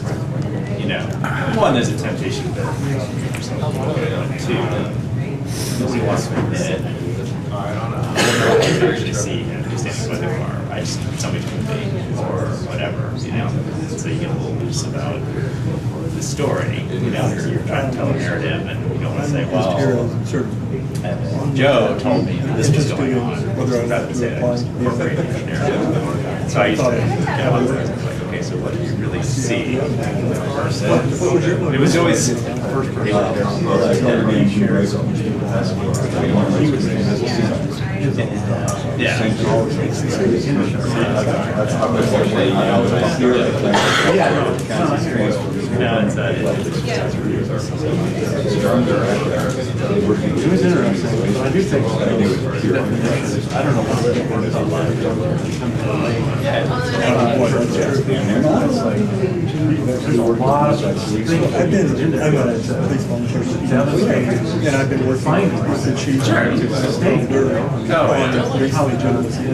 One, there's a temptation to two, nobody wants to admit. I don't actually see and understand what they are. I just need somebody to convey or whatever, So you get a little loose about the story. You're trying to tell a narrative, and you don't want to say, well, Joe told me that this was going on. Rather than say that I was incorporating the narrative. So I used to like, okay, so what do you really see versus? It was always. Yeah. It was interesting, but I do think I don't know what there's a lot of things. I'm a police volunteer, and I've been working with the chief on college journalism.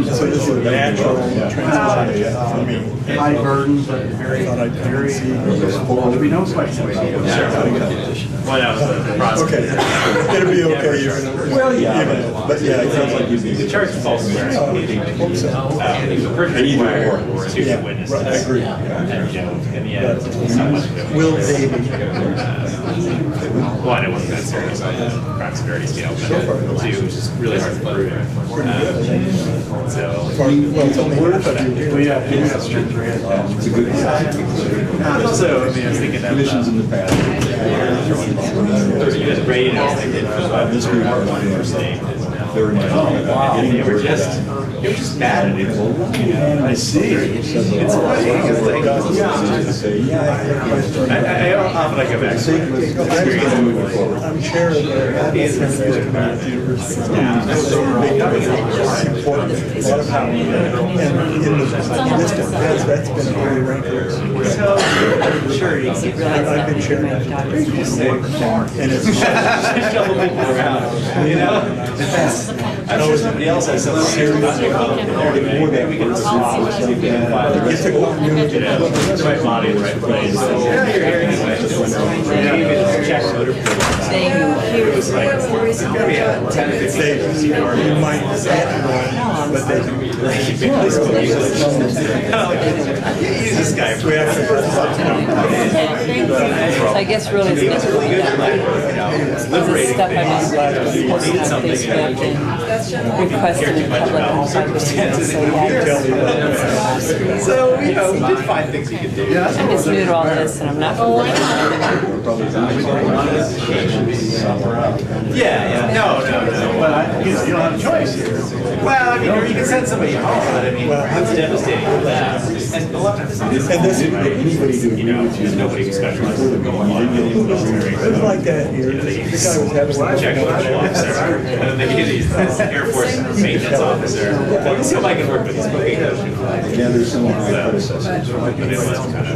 So this is a natural transition for me. High burden, but very, very useful. We know quite a bit. Well, that was the process. Okay, it'll be okay. Well, yeah, but yeah, it sounds like the charge of false swearing. The person required to witness. I agree. And, in the end, it's not much of it. Will they be? One, it wasn't that serious on the crime severity scale, but two, it was just really hard to prove. So, Well, it's only half of you. It's a good also, I mean, I was thinking that Commissions in the past. the rate I was thinking this group first name is now clearing my mind. Wow. Getting You were word just- out. you were just mad at it. I see. It's funny, because like- I don't often like go back. I'm chair of the Transfer Committee at the University. Important, a lot of power. And in the district, that's been really ranked. So, sure, you realize I've been chair now. And it's. You know? I'm sure somebody else has something serious. It's a continuity. The right body in the right place. Yeah, you're here anyway. Check voter You might say but they use this guy for I guess really it's good for like, liberating stuff things. I've been posting on Something Facebook and requested in public on circumstances. so yeah. So, you know, we did find things you could do. I'm just new to all this and I'm not. Yeah, no. Well, you don't have a choice. Well, I mean, or you can send somebody home, but I mean, that's devastating for them. And a lot of times, And this is you know, there's nobody who specializes in going on. It's like that here. The guy was having. Check commercial officer, and then they get these Air Force maintenance officer. Let's see if I can work with these booking. Yeah, there's some of my predecessors. But it was kind of,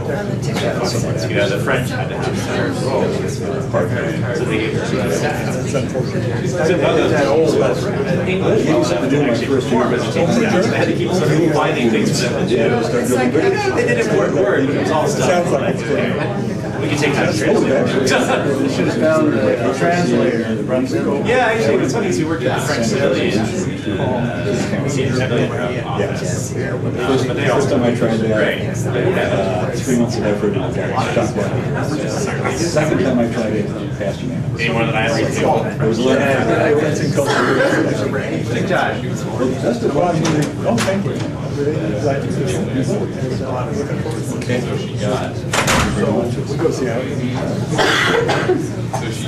you know, the French had to have their role. So they gave her some staff. So one of those old English actually perform as a team staff. So they had to keep sort of finding things for them to do. They did important work, but it was all stuff. Sounds like it's good. We can take time to translate. Should have found a translator. Yeah, actually, what's funny is we worked at the French civilian. First time I tried that, 3 months of effort, and I got shot down. Second time I tried it, passed unanimous. Any more than I ever do. I was learning. That's in culture. Big Josh. That's the problem. Oh, thank you. Glad you could. Okay. So we go see how. So she,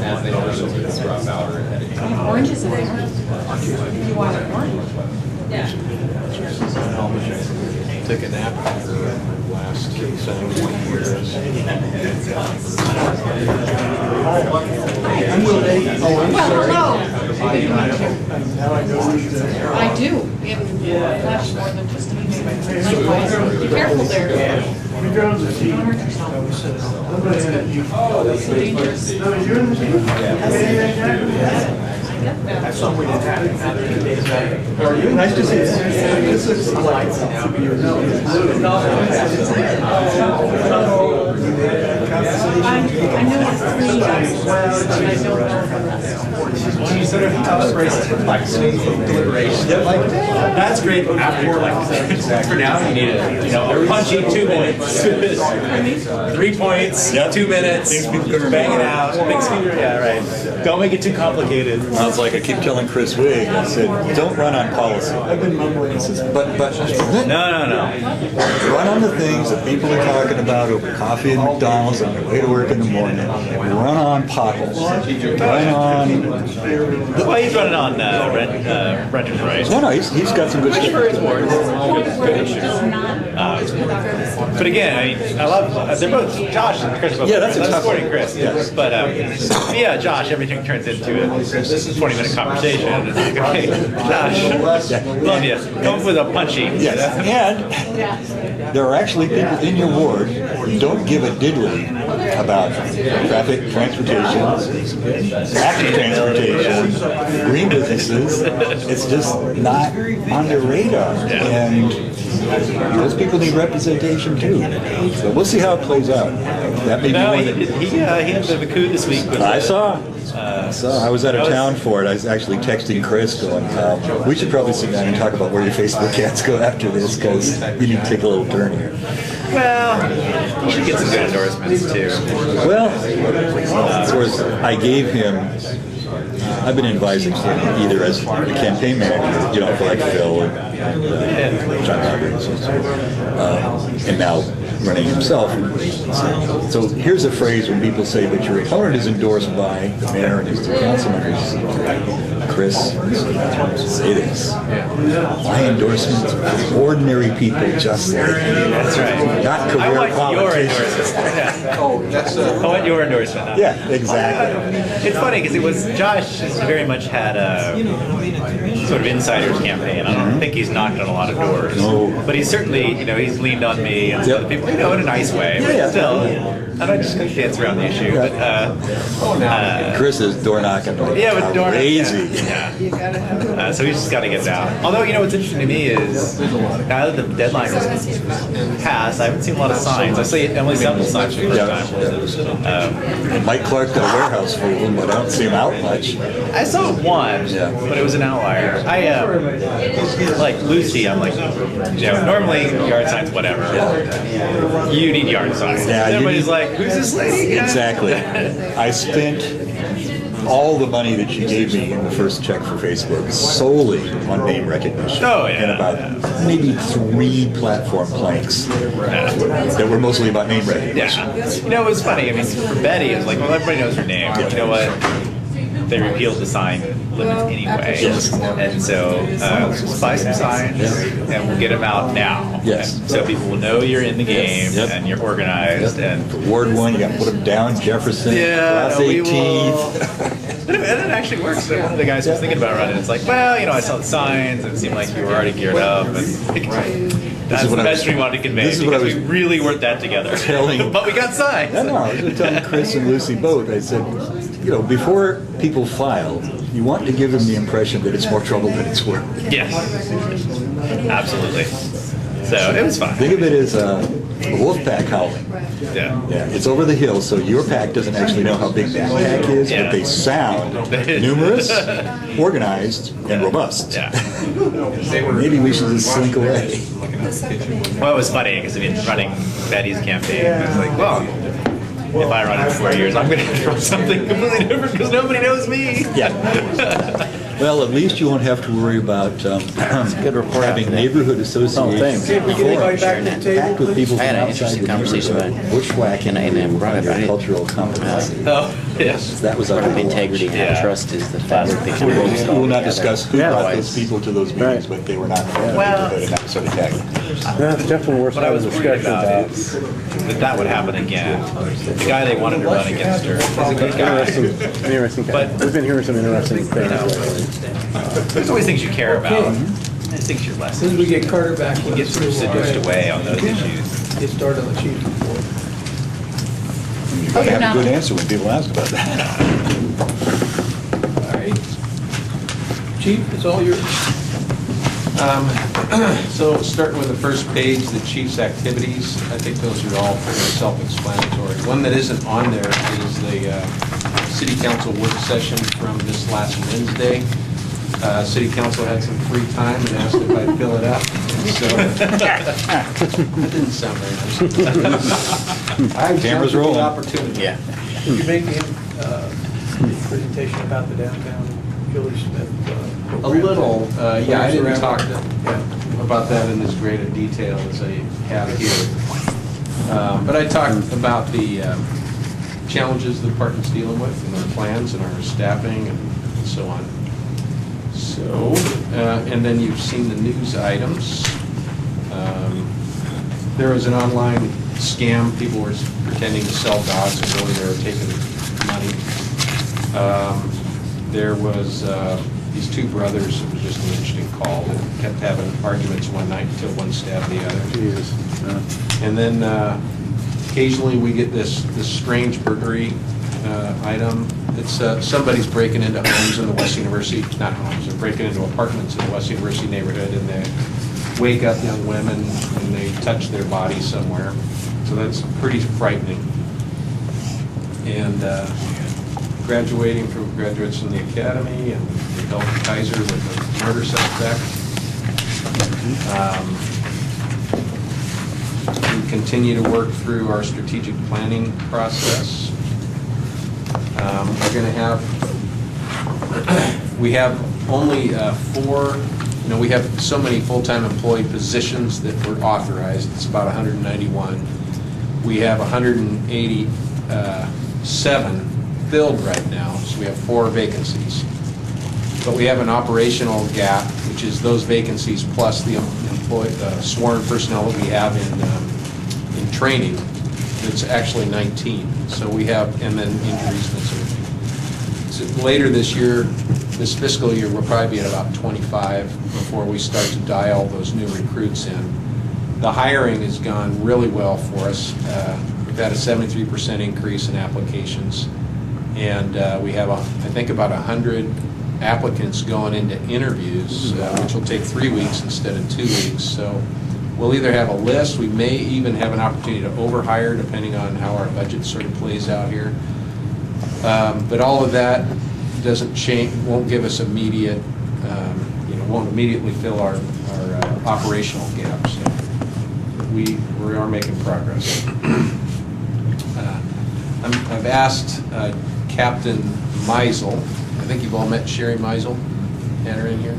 as they know, she'll get a drop out or heading. Oranges in there. You want an orange? Yeah. Took a nap after the last 7 years. I do. Much more than just a meeting. Be careful there. Don't hurt yourself. It's dangerous. Nice to see you. This is like. I know it's 3 guys, but I don't know the rest. You sort of embrace complexity, deliberation. That's great after, like, for now, you need a punchy 2 minutes. 3 points, 2 minutes, bang it out. Big speaker, yeah, right. Don't make it too complicated. I was like, I keep telling Chris Wigg, I said, don't run on policy. He says, but No. run on the things that people are talking about over coffee at McDonald's on their way to work in the morning. Run on potholes. Run on. Well, he's running on renters' rights. No, he's got some good stuff. But again, I mean, I love, they're both, Josh and Chris. Yeah, that's a tough supporting one. Chris. Yes. But yeah, Josh, everything turns into a 20-minute conversation. It's like, okay, Josh, love you. Come up with a punchy. Yes, and there are actually people in your ward who don't give a diddly about traffic, transportation, active transportation, green businesses. It's just not on their radar. And those people need representation too. So we'll see how it plays out. That may be No, one he that- had a bit of a coup this week. With I saw. I was out of town for it. I was actually texting Chris going, we should probably sit down and talk about where your Facebook ads go after this, because we need to take a little turn here. Well, you should get some good endorsements too. Well, of course, I gave him I've been advising him either as the campaign manager, for like Phil and John Roberts, and now running himself. So here's a phrase when people say, but your opponent is endorsed by the mayor and his two council members. Chris, say this. My endorsement is for ordinary people just like you. That's right. Not career I want your politicians. endorsement. Yeah. I want your endorsement. Huh? Yeah, exactly. It's funny because it was Josh has very much had a sort of insider's campaign. I don't think he's knocked on a lot of doors. No. But he's certainly, he's leaned on me and some other people, in a nice way. But Yeah. still, I don't just dance around the issue. But Chris is door knocking like with door crazy. Yeah. You gotta have it. So we just got to get it out. Although, what's interesting to me is now that the deadline was passed, I haven't seen a lot of signs. I see Emily Semple's signs for the first time. Mike Clark got a warehouse full of them, but I don't see him out much. I saw one, Yeah. but it was an outlier. Like Lucy, I'm like, normally yard signs, whatever. You need yard signs. Yeah, you Everybody's need- like, who's this lady? Exactly. I spent all the money that you gave me in the first check for Facebook solely on name recognition. Oh, yeah, And about maybe 3 platform planks that were mostly about name recognition. Yeah. It was funny. I mean, for Betty, it was like, well, everybody knows her name. But you know what? They repealed the sign limits anyway. Yes. And so let's just buy some signs and we'll get them out now. Yes. And so people will know you're in the game Yep. and you're organized. And For Ward 1, you got to put them down, Jefferson, yeah, Class we 18. will. And it actually works. So one of the guys was thinking about running. It's like, well, I saw the signs. And it seemed like you were already geared up. And that's the message we wanted to convey this is what I because was we really weren't that together. telling- But we got signs. No, I was just telling Chris and Lucy both. I said, before people file, you want to give them the impression that it's more trouble than it's worth. Yes. Absolutely. So it was fun. Think of it as a wolf pack howling. Yeah. Yeah, it's over the hill, so your pack doesn't actually know how big that pack is, Yeah. but they sound numerous, organized, and robust. Yeah. Maybe we should just slink away. Well, it was funny because running Betty's campaign, it was like, well, if I run in 4 years, I'm going to run something completely different because nobody knows me. Yeah. Well, at least you won't have to worry about good report having today. neighborhood associations. thanks. Okay, we get anybody back to the table? Back with people I had from an outside interesting the conversation neighborhood, about bushwhacking and brought it, but I didn't- agricultural competency. Oh, yes. That was our Part of integrity and Yeah. trust is the fabric that can hold us We all will not together. discuss who Yeah. brought Otherwise- those people to those meetings, but they were not from the Well- neighborhood, and that was sort of tagged. That's definitely worth What I was having a worried discussion about about. is that would happen again. The guy they wanted to run against her is a good guy. Interesting. But- We've been hearing some interesting things. There's always things you care about. There's things you're less. As soon as we get Carter back, You we'll get sort of seduced away on those issues. Get started on the chief report. You gotta have a good answer when people ask about that. All right. Chief, it's all yours. So starting with the first page, the chief's activities, I think those are all pretty self-explanatory. One that isn't on there is the city council work session from this last Wednesday. City council had some free time and asked if I'd fill it up. So that didn't sound very nice. I Cameras jumped at the rolling. opportunity. Yeah. Did you make the presentation about the downtown Philly Smith? A little, yeah, I didn't talk Yeah. about that in as great a detail as I have here. But I talked about the challenges the department's dealing with and our plans and our staffing and so on. So, and then you've seen the news items. There was an online scam. People were pretending to sell dogs and really they were taking money. There was these two brothers. It was just an interesting call. That kept having arguments one night until one stabbed the other. And then occasionally we get this strange burglary item. It's somebody's breaking into homes in the West University, not homes, they're breaking into apartments in the West University neighborhood, and they wake up young women and they touch their bodies somewhere. So that's pretty frightening. And graduating from graduates from the academy, and they held Kaiser with a murder suspect. We continue to work through our strategic planning process. We're going to have We have only 4, we have so many full-time employee positions that were authorized. It's about 191. We have 187 filled right now, so we have 4 vacancies. But we have an operational gap, which is those vacancies plus the sworn personnel that we have in training. It's actually 19. So we have, and then injuries and sort of thing. So later this year, this fiscal year, we'll probably be at about 25 before we start to dial those new recruits in. The hiring has gone really well for us. We've had a 73% increase in applications. And we have, I think, about 100 applicants going into interviews, which will take 3 weeks instead of 2 weeks. So we'll either have a list, we may even have an opportunity to overhire depending on how our budget sort of plays out here. But all of that doesn't change, won't give us immediate, won't immediately fill our operational gaps. So we are making progress. I've asked Captain Meisel, I think you've all met Sherry Meisel, had her in here?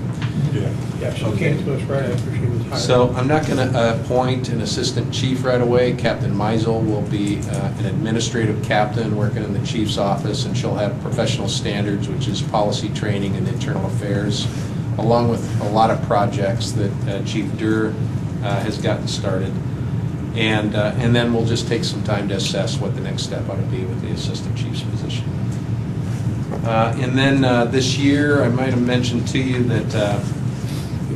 Yeah, she came to us right after she was hired. So I'm not going to appoint an assistant chief right away. Captain Meisel will be an administrative captain working in the chief's office, and she'll have professional standards, which is policy training and internal affairs, along with a lot of projects that Chief Durr has gotten started. And then we'll just take some time to assess what the next step ought to be with the assistant chief's position. And then this year, I might have mentioned to you that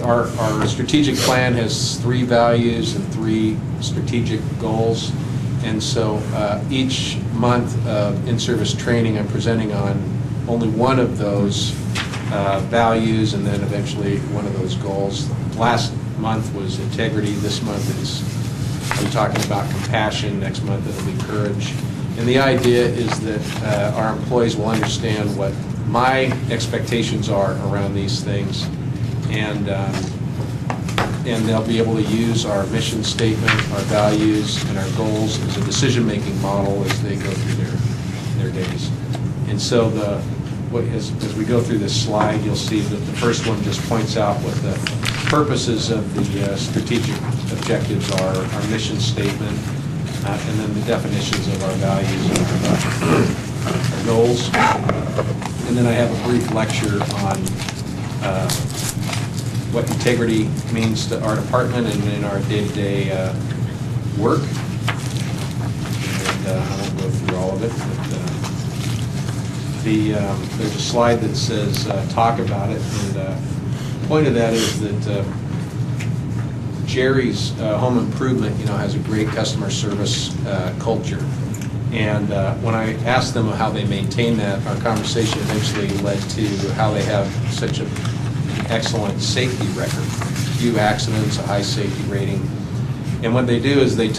our strategic plan has 3 values and 3 strategic goals. And so each month of in-service training, I'm presenting on only one of those values and then eventually one of those goals. Last month was integrity. This month I'm talking about compassion. Next month it'll be courage. And the idea is that our employees will understand what my expectations are around these things, and they'll be able to use our mission statement, our values, and our goals as a decision-making model as they go through their days. And so as we go through this slide, you'll see that the first one just points out what the purposes of the strategic objectives are, our mission statement, and then the definitions of our values and our goals. And then I have a brief lecture on what integrity means to our department and in our day-to-day work. And I won't go through all of it, but there's a slide that says talk about it, and the point of that is that Jerry's Home Improvement, has a great customer service culture. And when I asked them how they maintain that, our conversation eventually led to how they have such an excellent safety record. Few accidents, a high safety rating. And what they do is they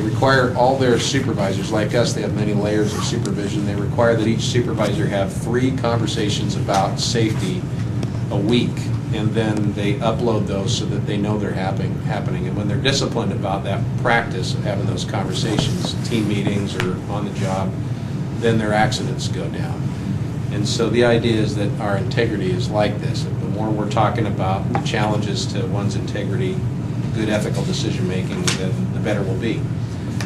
require all their supervisors, like us, they have many layers of supervision. They require that each supervisor have 3 conversations about safety a week. And then they upload those so that they know they're happening. And when they're disciplined about that practice of having those conversations, team meetings or on the job, then their accidents go down. And so the idea is that our integrity is like this. The more we're talking about the challenges to one's integrity, good ethical decision making, then the better we'll be.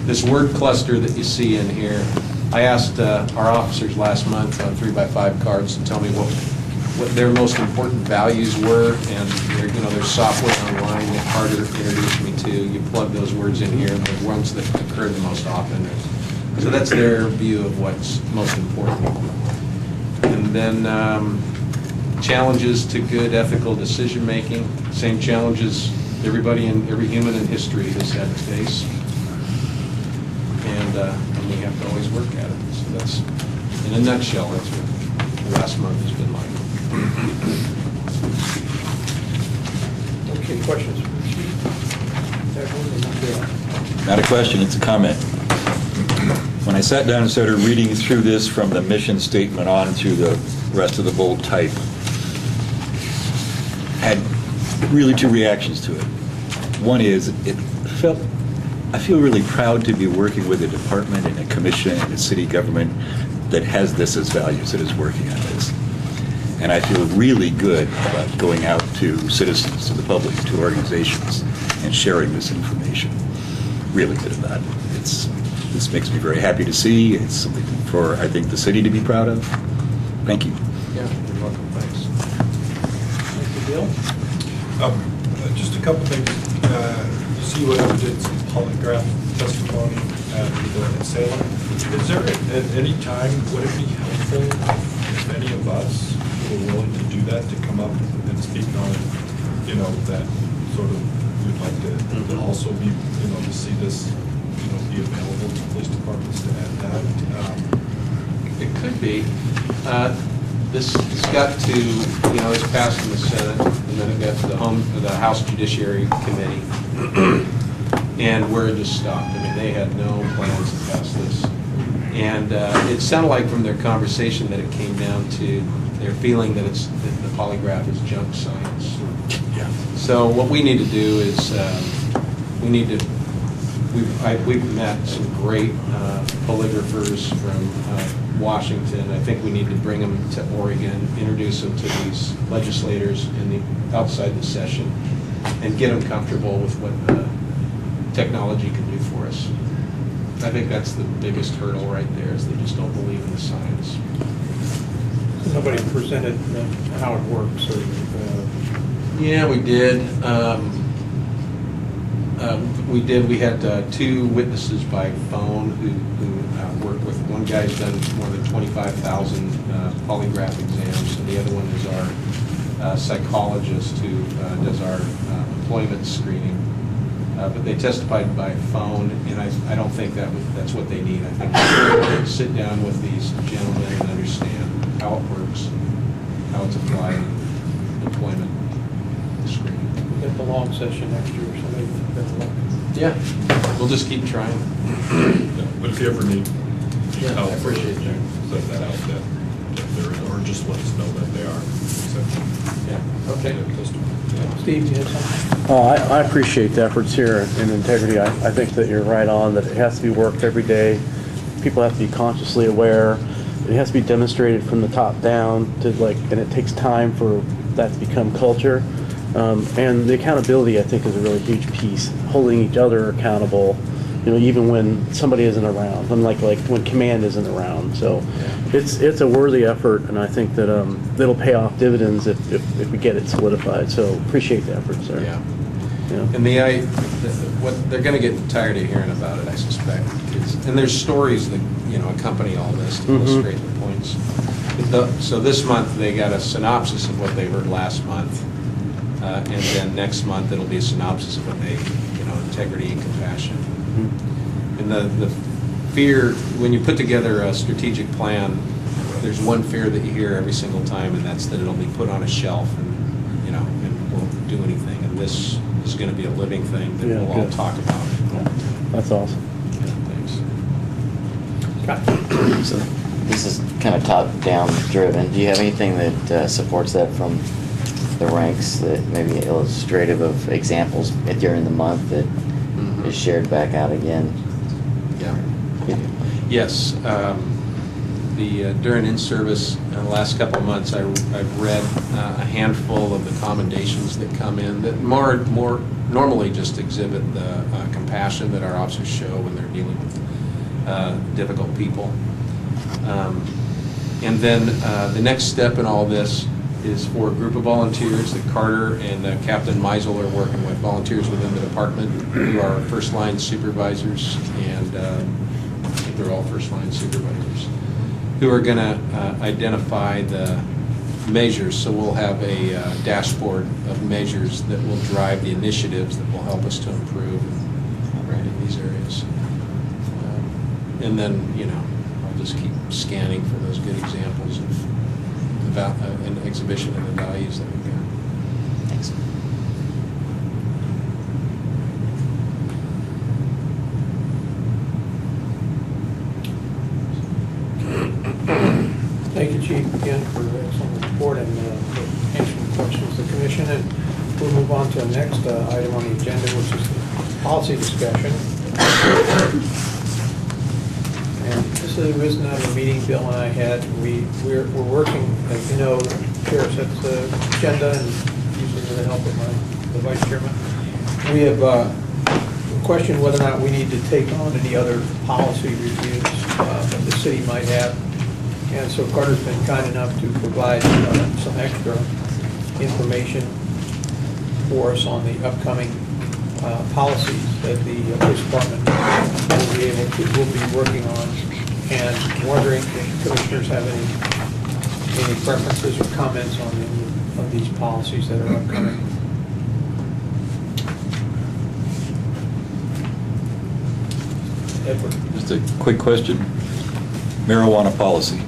This word cluster that you see in here, I asked our officers last month on 3x5 cards to tell me what their most important values were, and there's software online that Carter introduced me to. You plug those words in here, and the ones that occur the most often. So that's their view of what's most important. And then challenges to good ethical decision making. Same challenges every human in history has had to face, and we have to always work at it. So that's, in a nutshell, that's what the last month has been like. Okay, questions for the chief? Not a question, it's a comment. When I sat down and started reading through this from the mission statement on through the rest of the bold type, I had really 2 reactions to it. One is, I feel really proud to be working with a department and a commission and a city government that has this as values, that is working on this. And I feel really good about going out to citizens, to the public, to organizations, and sharing this information. Really good about it. This makes me very happy to see. It's something for, I think, the city to be proud of. Thank you. Yeah, you're welcome, thanks. Thank you, Bill. Just a couple things. You see what we did some polygraph testimony in Salem. Is there at any time, would it be helpful if any of us were willing to do that, to come up and speak on, that sort of, we'd like to also be, to see this, be available to police departments to add that? It could be. This got to, it's passed in the Senate, and then it got to the House Judiciary Committee, and where it just stopped. I mean, they had no plans to pass this. And it sounded like from their conversation that it came down to their feeling that the polygraph is junk science. Yeah. So what we need to do is we've met some great polygraphers from Washington. I think we need to bring them to Oregon, introduce them to these legislators outside the session, and get them comfortable with what technology can do for us. I think that's the biggest hurdle right there, is they just don't believe in the science. Nobody presented how it works, or... Yeah, we did. We had two witnesses by phone who worked with. One guy's done more than 25,000 polygraph exams, and the other one is our psychologist who does our employment screening. But they testified by phone, and I don't think that's what they need. I think they sit down with these gentlemen and understand how it works, how it's applied in employment screening. We get the long session next year, so maybe better luck. Yeah, we'll just keep trying. Yeah, but if you ever need Yeah, help, I appreciate you set that out that they're, or just let us know that they are. Yeah, okay. Steve, you have something? Oh, I appreciate the efforts here and integrity. I think that you're right on, that it has to be worked every day. People have to be consciously aware. It has to be demonstrated from the top down and it takes time for that to become culture. And the accountability, I think, is a really huge piece. Holding each other accountable, even when somebody isn't around, unlike when command isn't around. So it's a worthy effort, and I think that it'll pay off dividends if we get it solidified. So appreciate the efforts there. Yeah. Yeah. And what they're going to get tired of hearing about it, I suspect. And there's stories that accompany all this to illustrate the points. So this month they got a synopsis of what they heard last month, and then next month it'll be a synopsis of what they, integrity and compassion. And the fear, when you put together a strategic plan, there's one fear that you hear every single time, and that's that it'll be put on a shelf and won't do anything. And this is going to be a living thing that we'll all talk about. That's awesome. So this is kind of top-down driven. Do you have anything that supports that from the ranks, that maybe illustrative of examples during the month that is shared back out again? Yeah. Yes. During in-service in the last couple of months, I've read a handful of the commendations that come in that more normally just exhibit the compassion that our officers show when they're dealing with difficult people. And then the next step in all this is for a group of volunteers that Carter and Captain Meisel are working with, volunteers within the department who are first-line supervisors, and I think they're all first-line supervisors, who are going to identify the measures. So we'll have a dashboard of measures that will drive the initiatives that will help us to improve in these areas. And then, I'll just keep scanning for those good examples of an exhibition of the values that we've got. Thanks. Thank you, Chief, again, for the excellent report and answering questions of the commission. And we'll move on to the next item on the agenda, which is the policy discussion. And this has arisen out of a meeting Bill and I had. We're working, as you know, Chair sets the agenda and usually with the help of the Vice Chairman. We have questioned whether or not we need to take on any other policy reviews that the city might have. And so Carter's been kind enough to provide some extra information for us on the upcoming policies that the police department will be working on. And wondering if commissioners have any preferences or comments on any of these policies that are upcoming. Edward. Just a quick question. Marijuana policy.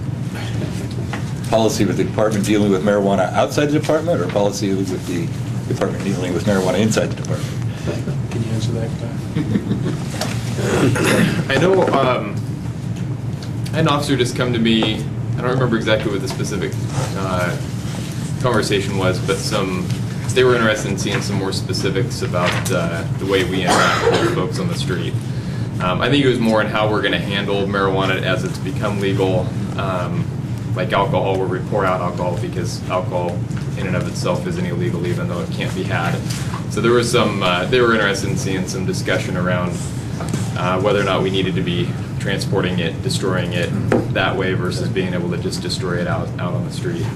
Policy with the department dealing with marijuana outside the department, or policy with the department dealing with marijuana inside the department? Can you answer that, I know an officer just come to me, I don't remember exactly what the specific conversation was, but they were interested in seeing some more specifics about the way we interact with folks on the street. I think it was more in how we're going to handle marijuana as it's become legal. Like alcohol, where we pour out alcohol because alcohol in and of itself isn't illegal, even though it can't be had. So there was they were interested in seeing some discussion around whether or not we needed to be transporting it, destroying it that way versus being able to just destroy it out on the street.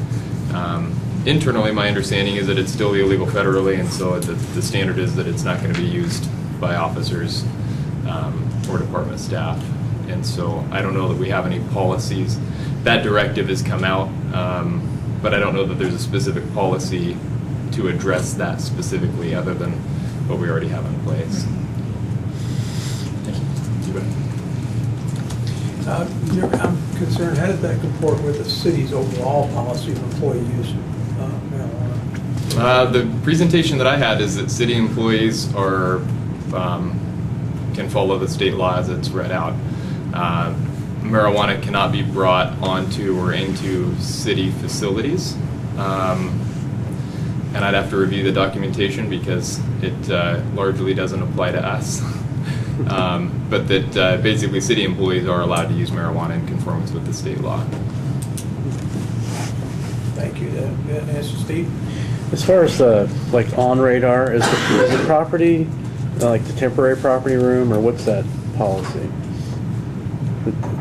Internally, my understanding is that it's still illegal federally, and so the standard is that it's not going to be used by officers or department staff. And so I don't know that we have any policies. That directive has come out, but I don't know that there's a specific policy to address that specifically other than what we already have in place. I'm concerned, how does that comport with the city's overall policy of employee use of marijuana? The presentation that I had is that city employees are can follow the state law as it's read out. Marijuana cannot be brought onto or into city facilities. And I'd have to review the documentation because it largely doesn't apply to us. But that basically city employees are allowed to use marijuana in conformance with the state law. Thank you. That answers Steve. As far as like on radar, is the property, like the temporary property room, or what's that policy?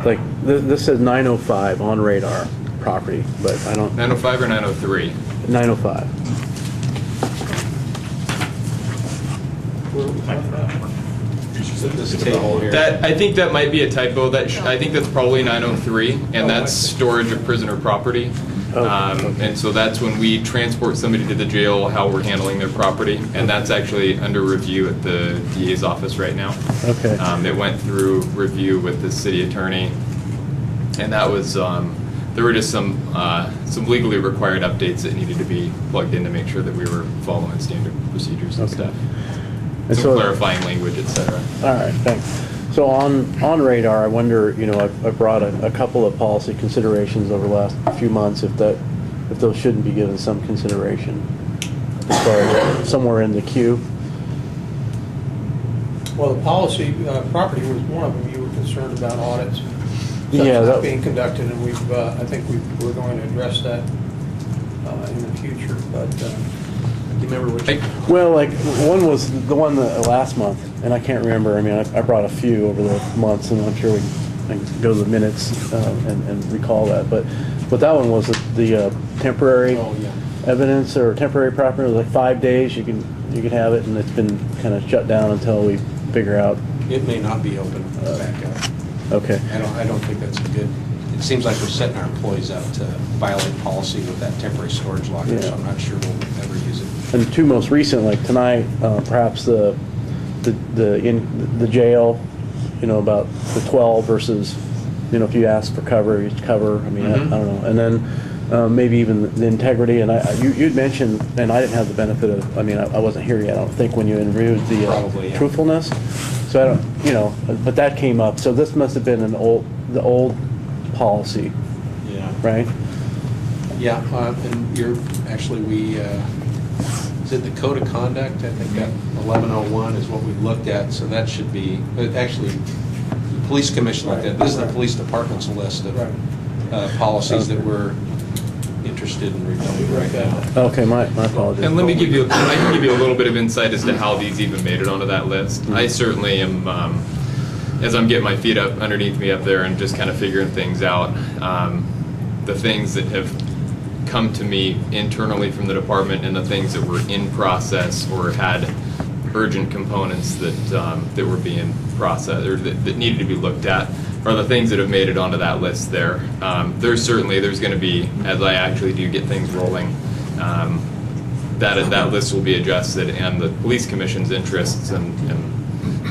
Like, this says 905 on radar property, but I don't. 905 or 903? 905. This table here. That, I think that might be a typo. I think that's probably 903, and that's storage of prisoner property. And so that's when we transport somebody to the jail, how we're handling their property, and that's actually under review at the DA's office right now. Okay. It went through review with the city attorney, and that was there were just some legally required updates that needed to be plugged in to make sure that we were following standard procedures and stuff. And Some so, clarifying language, et cetera. all right, thanks. So on radar, I wonder, I've brought a couple of policy considerations over the last few months, if those shouldn't be given some consideration as far as somewhere in the queue. Well, the policy, property was one of them. You were concerned about audits. Yeah, that being conducted, and I think we're going to address that in the future. But do you remember which? Well, like, one was the one last month, and I can't remember. I mean, I brought a few over the months, and I'm sure we can go to the minutes and recall that. But that one was the temporary evidence or temporary property. It was like 5 days. You could have it, and it's been kind of shut down until we figure out. It may not be open back up. Okay. I don't think that's a good, it seems like we're setting our employees up to violate policy with that temporary storage locker, so I'm not sure we'll ever use it. And the two most recent, like tonight, perhaps the jail, about the 12 versus, if you ask for cover, you cover. I mean, I don't know. And then maybe even the integrity. And you'd mentioned, and I didn't have the benefit of. I mean, I wasn't here yet. I don't think when you interviewed the truthfulness. So I don't, but that came up. So this must have been the old policy. Yeah. Right. Yeah, and is it the code of conduct? I think that 1101 is what we looked at, so that should be, actually, the police commission looked at, this is the police department's list of policies that we're interested in reviewing right now. Okay, my apologies. And let me give you, I can give you a little bit of insight as to how these even made it onto that list. I certainly am, as I'm getting my feet up underneath me up there and just kind of figuring things out, the things that have come to me internally from the department and the things that were in process or had urgent components that were being processed or that needed to be looked at are the things that have made it onto that list there. There's going to be, as I actually do get things rolling, that list will be adjusted, and the police commission's interests and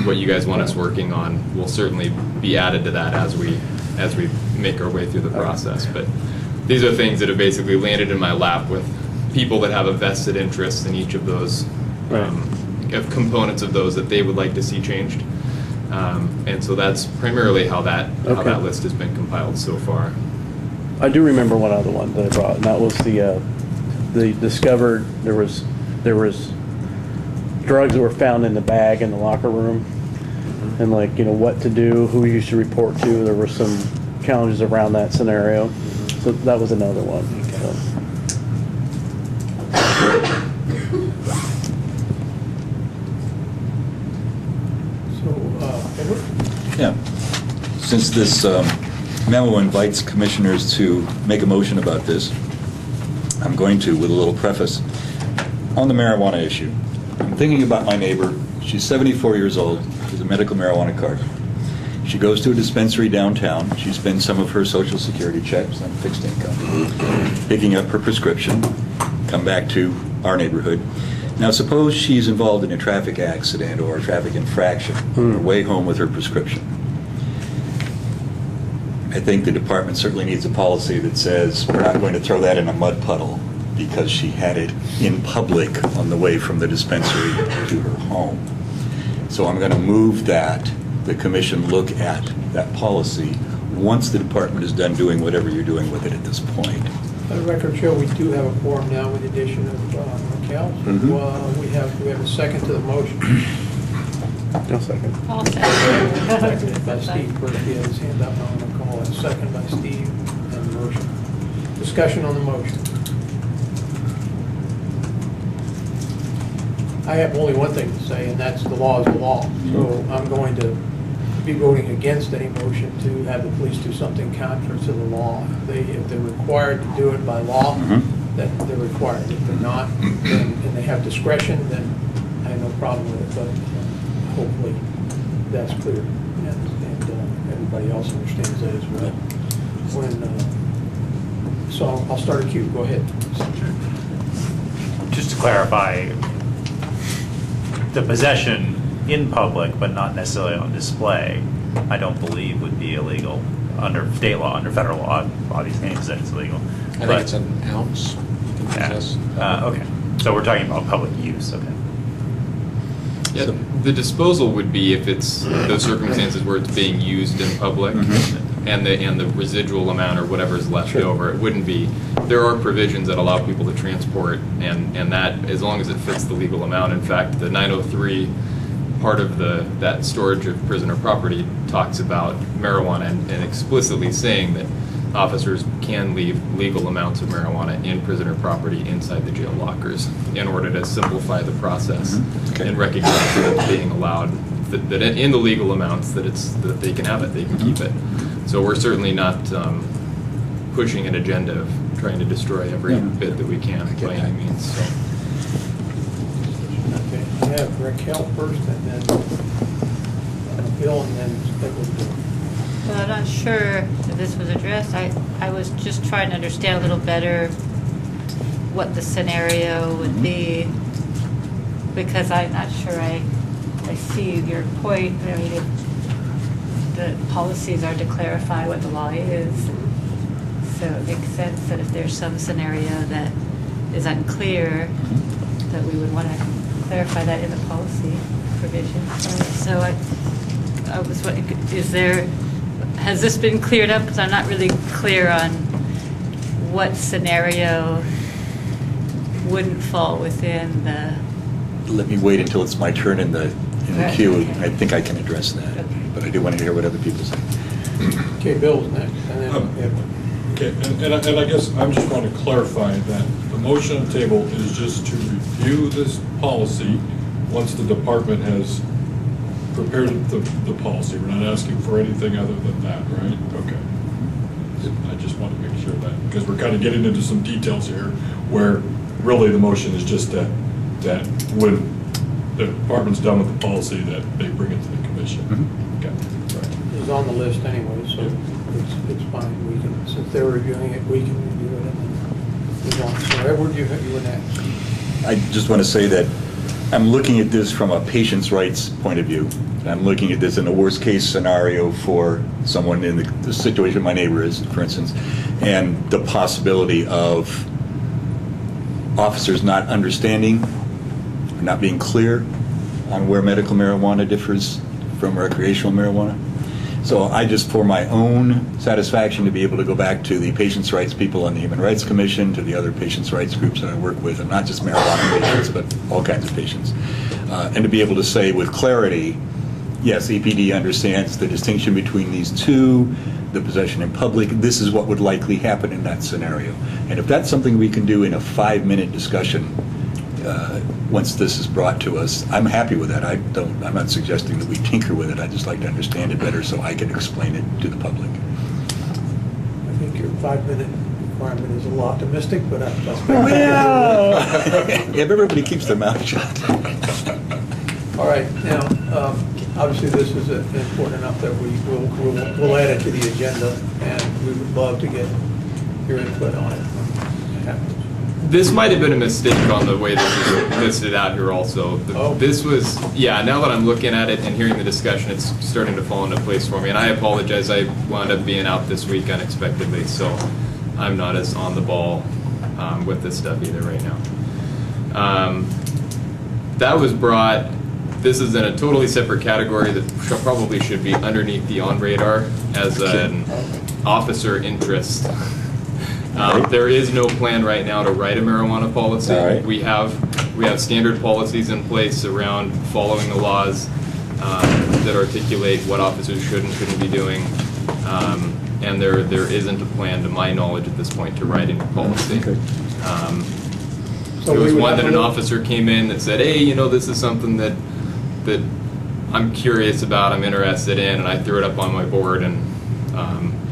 what you guys want us working on will certainly be added to that as we make our way through the process. But these are things that have basically landed in my lap with people that have a vested interest in each of those of components of those that they would like to see changed. And so that's primarily how that list has been compiled so far. I do remember one other one that I brought, and that was the discovered there was drugs that were found in the bag in the locker room, and what to do, who you should report to. There were some challenges around that scenario, so that was another one. Edward? Yeah. Since this memo invites commissioners to make a motion about this, I'm going to with a little preface on the marijuana issue. I'm thinking about my neighbor. She's 74 years old. She has a medical marijuana card. She goes to a dispensary downtown. She spends some of her Social Security checks on fixed income, picking up her prescription, come back to our neighborhood. Now, suppose she's involved in a traffic accident or a traffic infraction on her way home with her prescription. I think the department certainly needs a policy that says we're not going to throw that in a mud puddle because she had it in public on the way from the dispensary to her home. So I'm going to move that the commission look at that policy once the department is done doing whatever you're doing with it at this point. Let the record show we do have a quorum now with the addition of Raquel. We have a second to the motion. No second. I'll second. Seconded by Steve. First he has his hand up, I'm going to call it. Second by Steve and the motion. Discussion on the motion. I have only one thing to say, and that's the law is the law. So I'm going to be voting against any motion to have the police do something contrary to the law. If they're required to do it by law, then they're required. If they're not, and they have discretion, then I have no problem with it. But hopefully that's clear, and everybody else understands that as well. So I'll start a cue. Go ahead. Just to clarify, the possession in public, but not necessarily on display, I don't believe would be illegal under state law, under federal law. Obviously, any possession is illegal. I think it's an ounce you can possess. Okay. So we're talking about public use, okay. Yeah, the disposal would be if it's those circumstances where it's being used in public and the residual amount or whatever is left over. It wouldn't be. There are provisions that allow people to transport, and that as long as it fits the legal amount. In fact, the 903 part of that storage of prisoner property talks about marijuana and explicitly saying that officers can leave legal amounts of marijuana in prisoner property inside the jail lockers in order to simplify the process and recognize that it's being allowed, that in the legal amounts that they can have it, they can keep it. So we're certainly not pushing an agenda of trying to destroy every bit that we can by any means. So. Okay, we have Raquel first, and then Bill, and then Edward. Well, I'm not sure if this was addressed. I was just trying to understand a little better what the scenario would be, because I'm not sure I see your point. I mean, the policies are to clarify what the law is. So it makes sense that if there's some scenario that is unclear, that we would want to clarify that in the policy provision. So I was wondering, has this been cleared up? Because I'm not really clear on what scenario wouldn't fall within the... Let me wait until it's my turn in the queue. Okay. I think I can address that, but I do want to hear what other people say. Okay, Bill's next, and then Edward. Okay, and I guess I'm just want to clarify that the motion on the table is just to review this policy once the department has prepared the policy. We're not asking for anything other than that, right? Okay. I just want to make sure that, because we're kind of getting into some details here where really the motion is just that when the department's done with the policy, that they bring it to the commission. Okay. Right. It's on the list anyway, so it's fine. We can, since they're reviewing it, we can review it and then move on. So Edward, you were next. I just want to say that I'm looking at this from a patient's rights point of view. I'm looking at this in a worst-case scenario for someone in the situation my neighbor is, for instance, and the possibility of officers not understanding, or not being clear on where medical marijuana differs from recreational marijuana. So I just, for my own satisfaction, to be able to go back to the patients' rights people on the Human Rights Commission, to the other patients' rights groups that I work with, and not just marijuana patients, but all kinds of patients, and to be able to say with clarity, yes, EPD understands the distinction between these two, the possession in public, this is what would likely happen in that scenario. And if that's something we can do in a 5-minute discussion, once this is brought to us, I'm happy with that. I'm not suggesting that we tinker with it. I just like to understand it better so I can explain it to the public. I think your 5-minute requirement is a little optimistic, but that's Well, yeah, but everybody keeps their mouth shut. all right. Now, obviously, this is important enough that we'll add it to the agenda, and we would love to get your input on it. This might have been a mistake on the way this is listed out here also. This was, yeah, now that I'm looking at it and hearing the discussion, it's starting to fall into place for me. And I apologize, I wound up being out this week unexpectedly, so I'm not as on the ball with this stuff either right now. That was brought, this is in a totally separate category that probably should be underneath the on radar as an officer interest. There is no plan right now to write a marijuana policy. Right. We have standard policies in place around following the laws that articulate what officers should and shouldn't be doing. And there isn't a plan, to my knowledge, at this point, to write any policy. Okay. There was one that an officer came in that said, hey, this is something that I'm curious about, I'm interested in, and I threw it up on my board, and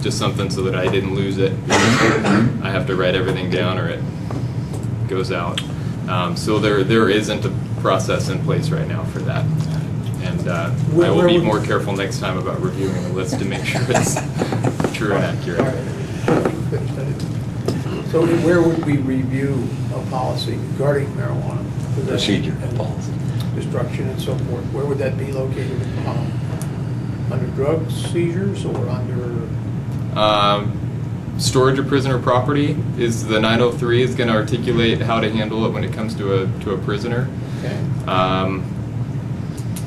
just something so that I didn't lose it. I have to write everything down or it goes out. So there isn't a process in place right now for that. And I will be more careful next time about reviewing the list to make sure it's true and accurate. So where would we review a policy regarding marijuana? Procedure policy. Destruction and so forth. Where would that be located? Under drug seizures or under? Storage of prisoner property is the 903 is going to articulate how to handle it when it comes to a prisoner. Okay.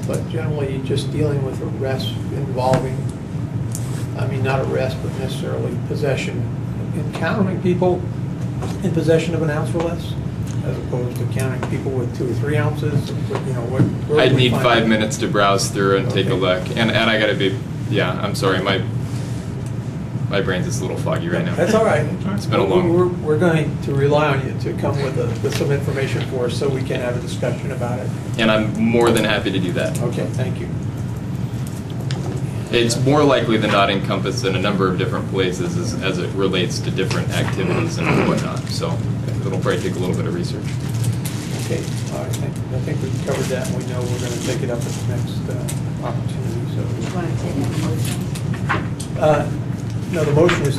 But generally, just dealing with arrests involving, not arrest, but necessarily possession, encountering people in possession of an ounce or less, as opposed to counting people with 2 or 3 ounces. Where I'd would we need find 5 that? minutes to browse through and take a look. And I got to be, I'm sorry, my brain's just a little foggy right now. That's all right. It's been a long. We're going to rely on you to come with some information for us so we can have a discussion about it. And I'm more than happy to do that. Okay, thank you. It's more likely than not encompassed in a number of different places as it relates to different activities and whatnot. So it'll probably take a little bit of research. Okay, all right. I think we've covered that, and we know we're going to take it up at the next opportunity. So. You want to take that motion? No, the motion is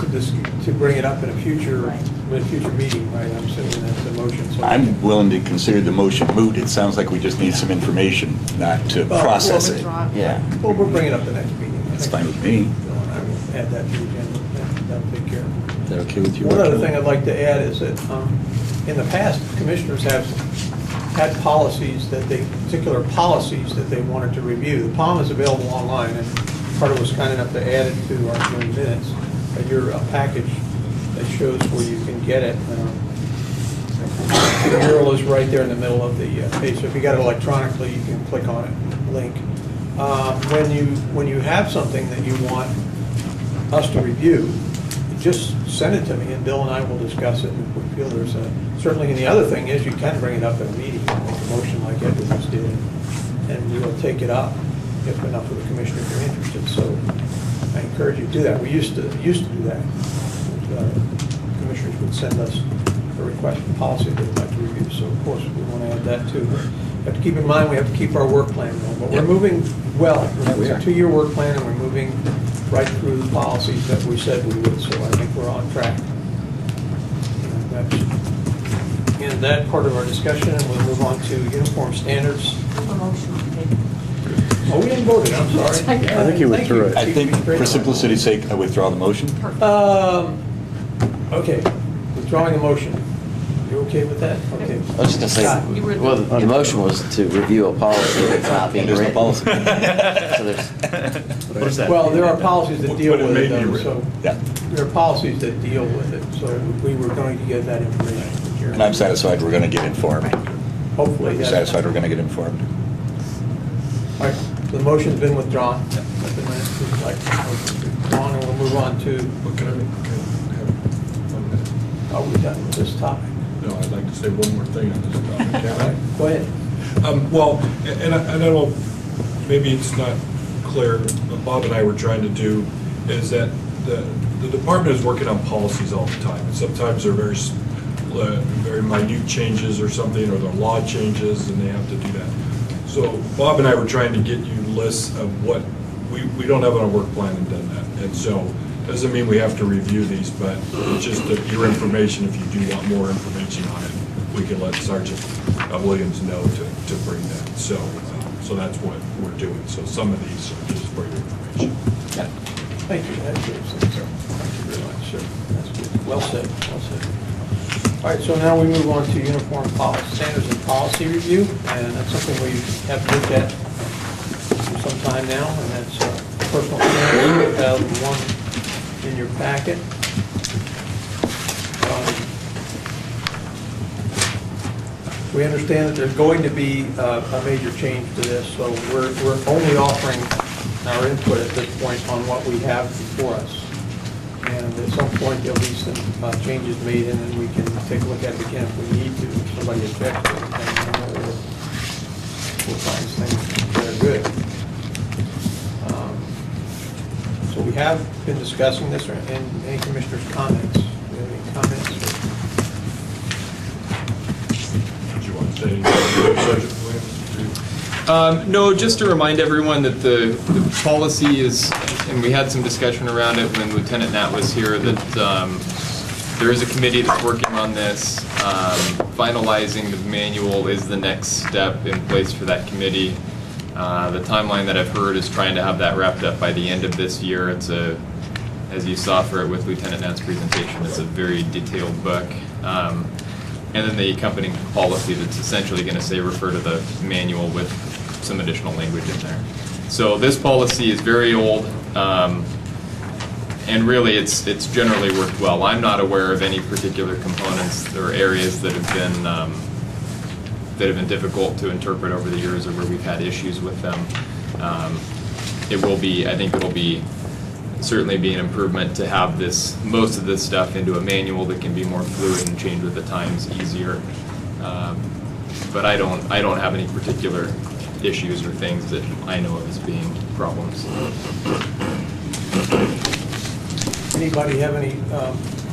to bring it up in a future meeting, right? I'm assuming that's the motion. So I'm willing to consider the motion moot. It sounds like we just need some information, not to process it. Yeah. Well, we'll bring it up the next meeting. That's fine with me. I will add that to the agenda. That'll take care of it. Is that okay with you? One other thing I'd like to add is that in the past, commissioners have had particular policies that they wanted to review. The POM is available online, and Carter was kind enough to add it to our joint minutes. Your package that shows where you can get it. The mural is right there in the middle of the page. So if you got it electronically, you can click on it, link. When you have something that you want us to review, just send it to me, and Bill and I will discuss it if we feel there's a, certainly, and the other thing is, you can bring it up at a meeting, and make a motion like Edward just did, and we will take it up if enough of the commissioners are interested, so I encourage you to do that. We used to do that. Commissioners would send us a request for policy they'd like to review, so of course, we want to add that too. Have to keep in mind, we have to keep our work plan going, but we're moving well. It's a 2-year work plan, and we're moving right through the policies that we said we would, so I think we're on track. And that's in that part of our discussion, and we'll move on to uniform standards. Oh, we didn't vote it, I'm sorry. I think you withdrew it. I think, for simplicity's sake, I withdraw the motion. Okay, withdrawing the motion. You okay with that? Okay. I was just gonna say, well, the motion was to review a policy that's not being There's no written. policy. So there's, What is that? Well, there are policies that deal But it with may it, be though, written. so Yeah. there are policies that deal with it, so we were going to get that information from Jeremy. And I'm satisfied we're going to get informed. Hopefully, I'm that's. satisfied we're going to get informed. All right, so the motion's been withdrawn. Let the minutes reflect the motion withdrawn, and we'll move on to, But can I have 1 minute? are we done with this topic? No, I'd like to say one more thing on this topic. All right, go ahead. Well, and I don't know, maybe it's not clear, what Bob and I were trying to do is that the department is working on policies all the time. And sometimes they're very minute changes or something, or the law changes, and they have to do that. So Bob and I were trying to get you lists of what, we don't have on our work plan and done that. And so, doesn't mean we have to review these, but just your information, if you do want more information on it, we can let Sergeant Williams know to bring that. So that's what we're doing. So some of these are just for your information. Thank you. That's good. Thank you very much, sir. That's good. Well said, well said. All right, so now we move on to uniform policy, standards and policy review, and that's something we have looked at for some time now, and that's personal standards. We have one in your packet. We understand that there's going to be a major change to this, so we're only offering our input at this point on what we have before us. And at some point, there'll be some changes made, and then we can take a look at it again if we need to. If somebody objects to anything, then we'll find things that are good. So we have been discussing this, and any commissioners' comments? Do you have any comments? Did you want to say anything, Sergeant Williams? No, just to remind everyone that the policy is, and we had some discussion around it when Lieutenant Nat was here, that there is a committee that's working on this. Finalizing the manual is the next step in place for that committee. The timeline that I've heard is trying to have that wrapped up by the end of this year. It's as you saw with Lieutenant Nat's presentation, it's a very detailed book. And then the accompanying policy that's essentially going to say refer to the manual with some additional language in there. So this policy is very old, and really it's generally worked well. I'm not aware of any particular components or areas that have been difficult to interpret over the years, or where we've had issues with them. It will be, I think it'll be certainly be an improvement to have most of this stuff into a manual that can be more fluid and change with the times easier. But I don't have any particular issues or things that I know of as being problems. Anybody have any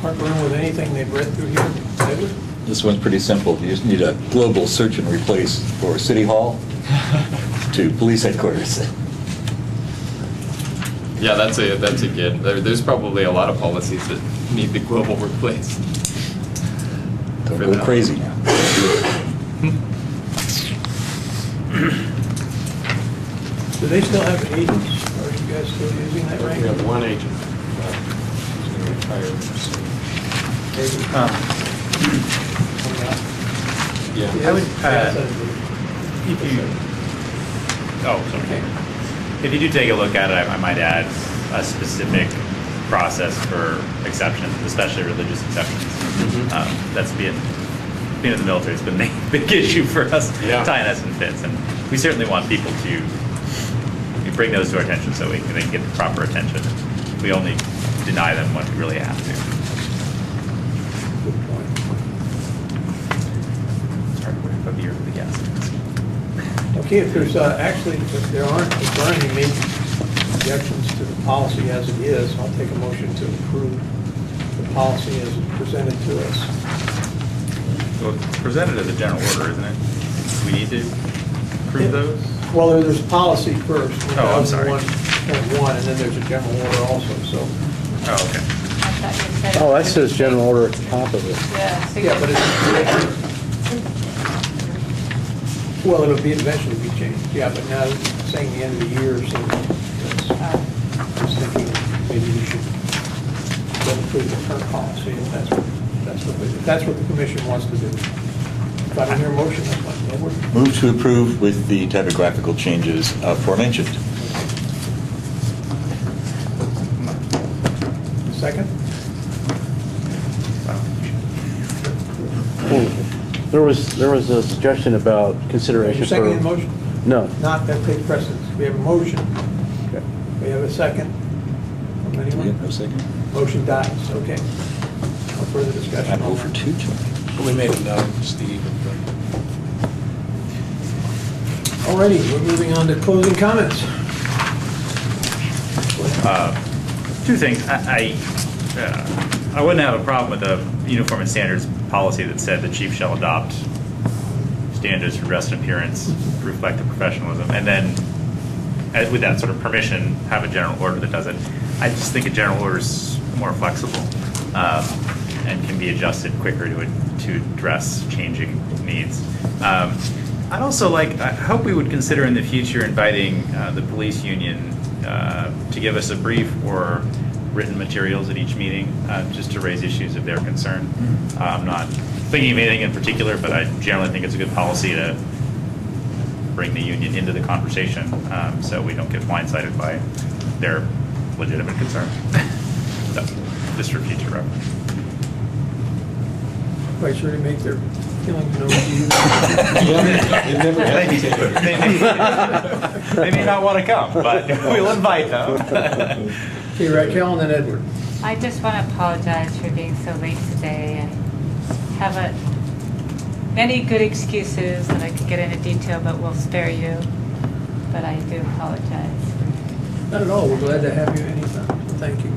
heartburn with anything they've read through here? David? This one's pretty simple. You just need a global search and replace for City Hall to police headquarters. Yeah, that's a good. There's probably a lot of policies that need the global replace. Don't go crazy now. Do they still have agents? Are you guys still using that rank? We have one agent. He's going to retire soon. Yeah. I would, if you, if you do take a look at it, I might add a specific process for exceptions, especially religious exceptions. That's being in the military has been a big issue for us, tying us in fits, and we certainly want people to bring those to our attention so they can get the proper attention. We only deny them when we really have to. Good point. Sorry, we're up here with the gas. Okay, if there's, actually, if there aren't any major objections to the policy as it is, I'll take a motion to approve the policy as it's presented to us. Well, it's presented as a general order, isn't it? Do we need to approve those? Well, there's policy first. Oh, I'm sorry. 1.1, and then there's a general order also, so. Oh, okay. I thought you said. Oh, that says general order at the top of it. Yeah. so Yeah, but you- well, it'll be, eventually be changed, yeah, but now it's saying the end of the year, so that's, I was thinking maybe we should go through the current policy, if that's what the commission wants to do. If I don't hear a motion, that's fine. Edward? Move to approve with the typographical changes aforementioned. Second? There was a suggestion about consideration You're for... seconding the motion? No. Not that takes precedence. We have a motion. Okay. We have a second. From Do we anyone? have no second? Motion dies, okay. No further discussion. I'm on 0 for that. 2 tonight. We made a note, Steve. Alrighty, we're moving on to closing comments. Two things. I wouldn't have a problem with the uniform and standards policy that said the chief shall adopt standards for dress and appearance, reflect the professionalism, and then with that sort of permission, have a general order that does it. I just think a general order is more flexible and can be adjusted quicker to address changing needs. I'd also I hope we would consider in the future inviting the police union to give us a brief or written materials at each meeting, just to raise issues of their concern. I'm not thinking of anything in particular, but I generally think it's a good policy to bring the union into the conversation, so we don't get blindsided by their legitimate concern. So, just for future reference. Quite sure to make their feelings known to you. They may not want to come, but we'll invite them. Okay, Raquel and then Edward. I just want to apologize for being so late today and have many good excuses that I could get into detail, but will spare you. But I do apologize. Not at all, we're glad to have you anytime, so thank you.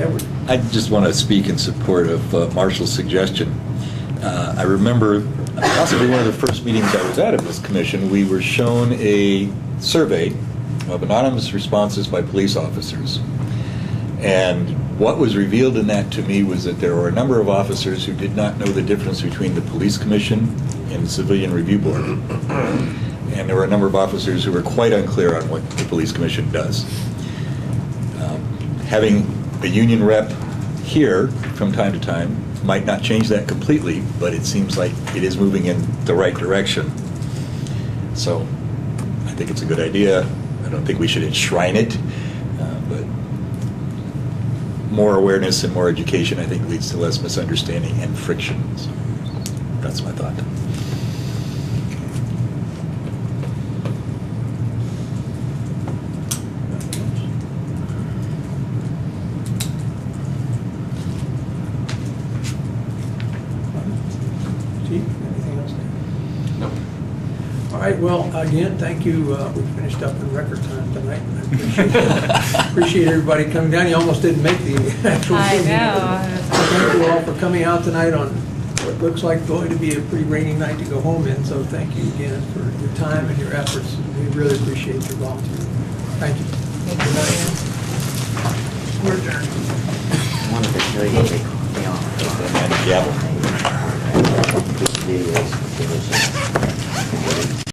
Edward. I just want to speak in support of Marshall's suggestion. I remember possibly one of the first meetings I was at of this commission, we were shown a survey of anonymous responses by police officers. And what was revealed in that to me was that there were a number of officers who did not know the difference between the police commission and the civilian review board. And there were a number of officers who were quite unclear on what the police commission does. Having a union rep here from time to time might not change that completely, but it seems like it is moving in the right direction. So I think it's a good idea. I don't think we should enshrine it, but more awareness and more education, I think, leads to less misunderstanding and friction. So that's my thought. Chief, anything else? No. All right, well, again, thank you. We finished up in record time tonight. I appreciate everybody coming down. You almost didn't make the actual I meeting. know. Thank you all for coming out tonight on what looks like going to be a pretty rainy night to go home in. So thank you again for your time and your efforts. We really appreciate your volunteer. Thank you. Good night. We're adjourned. I wanted to show you the, And gavel. videos.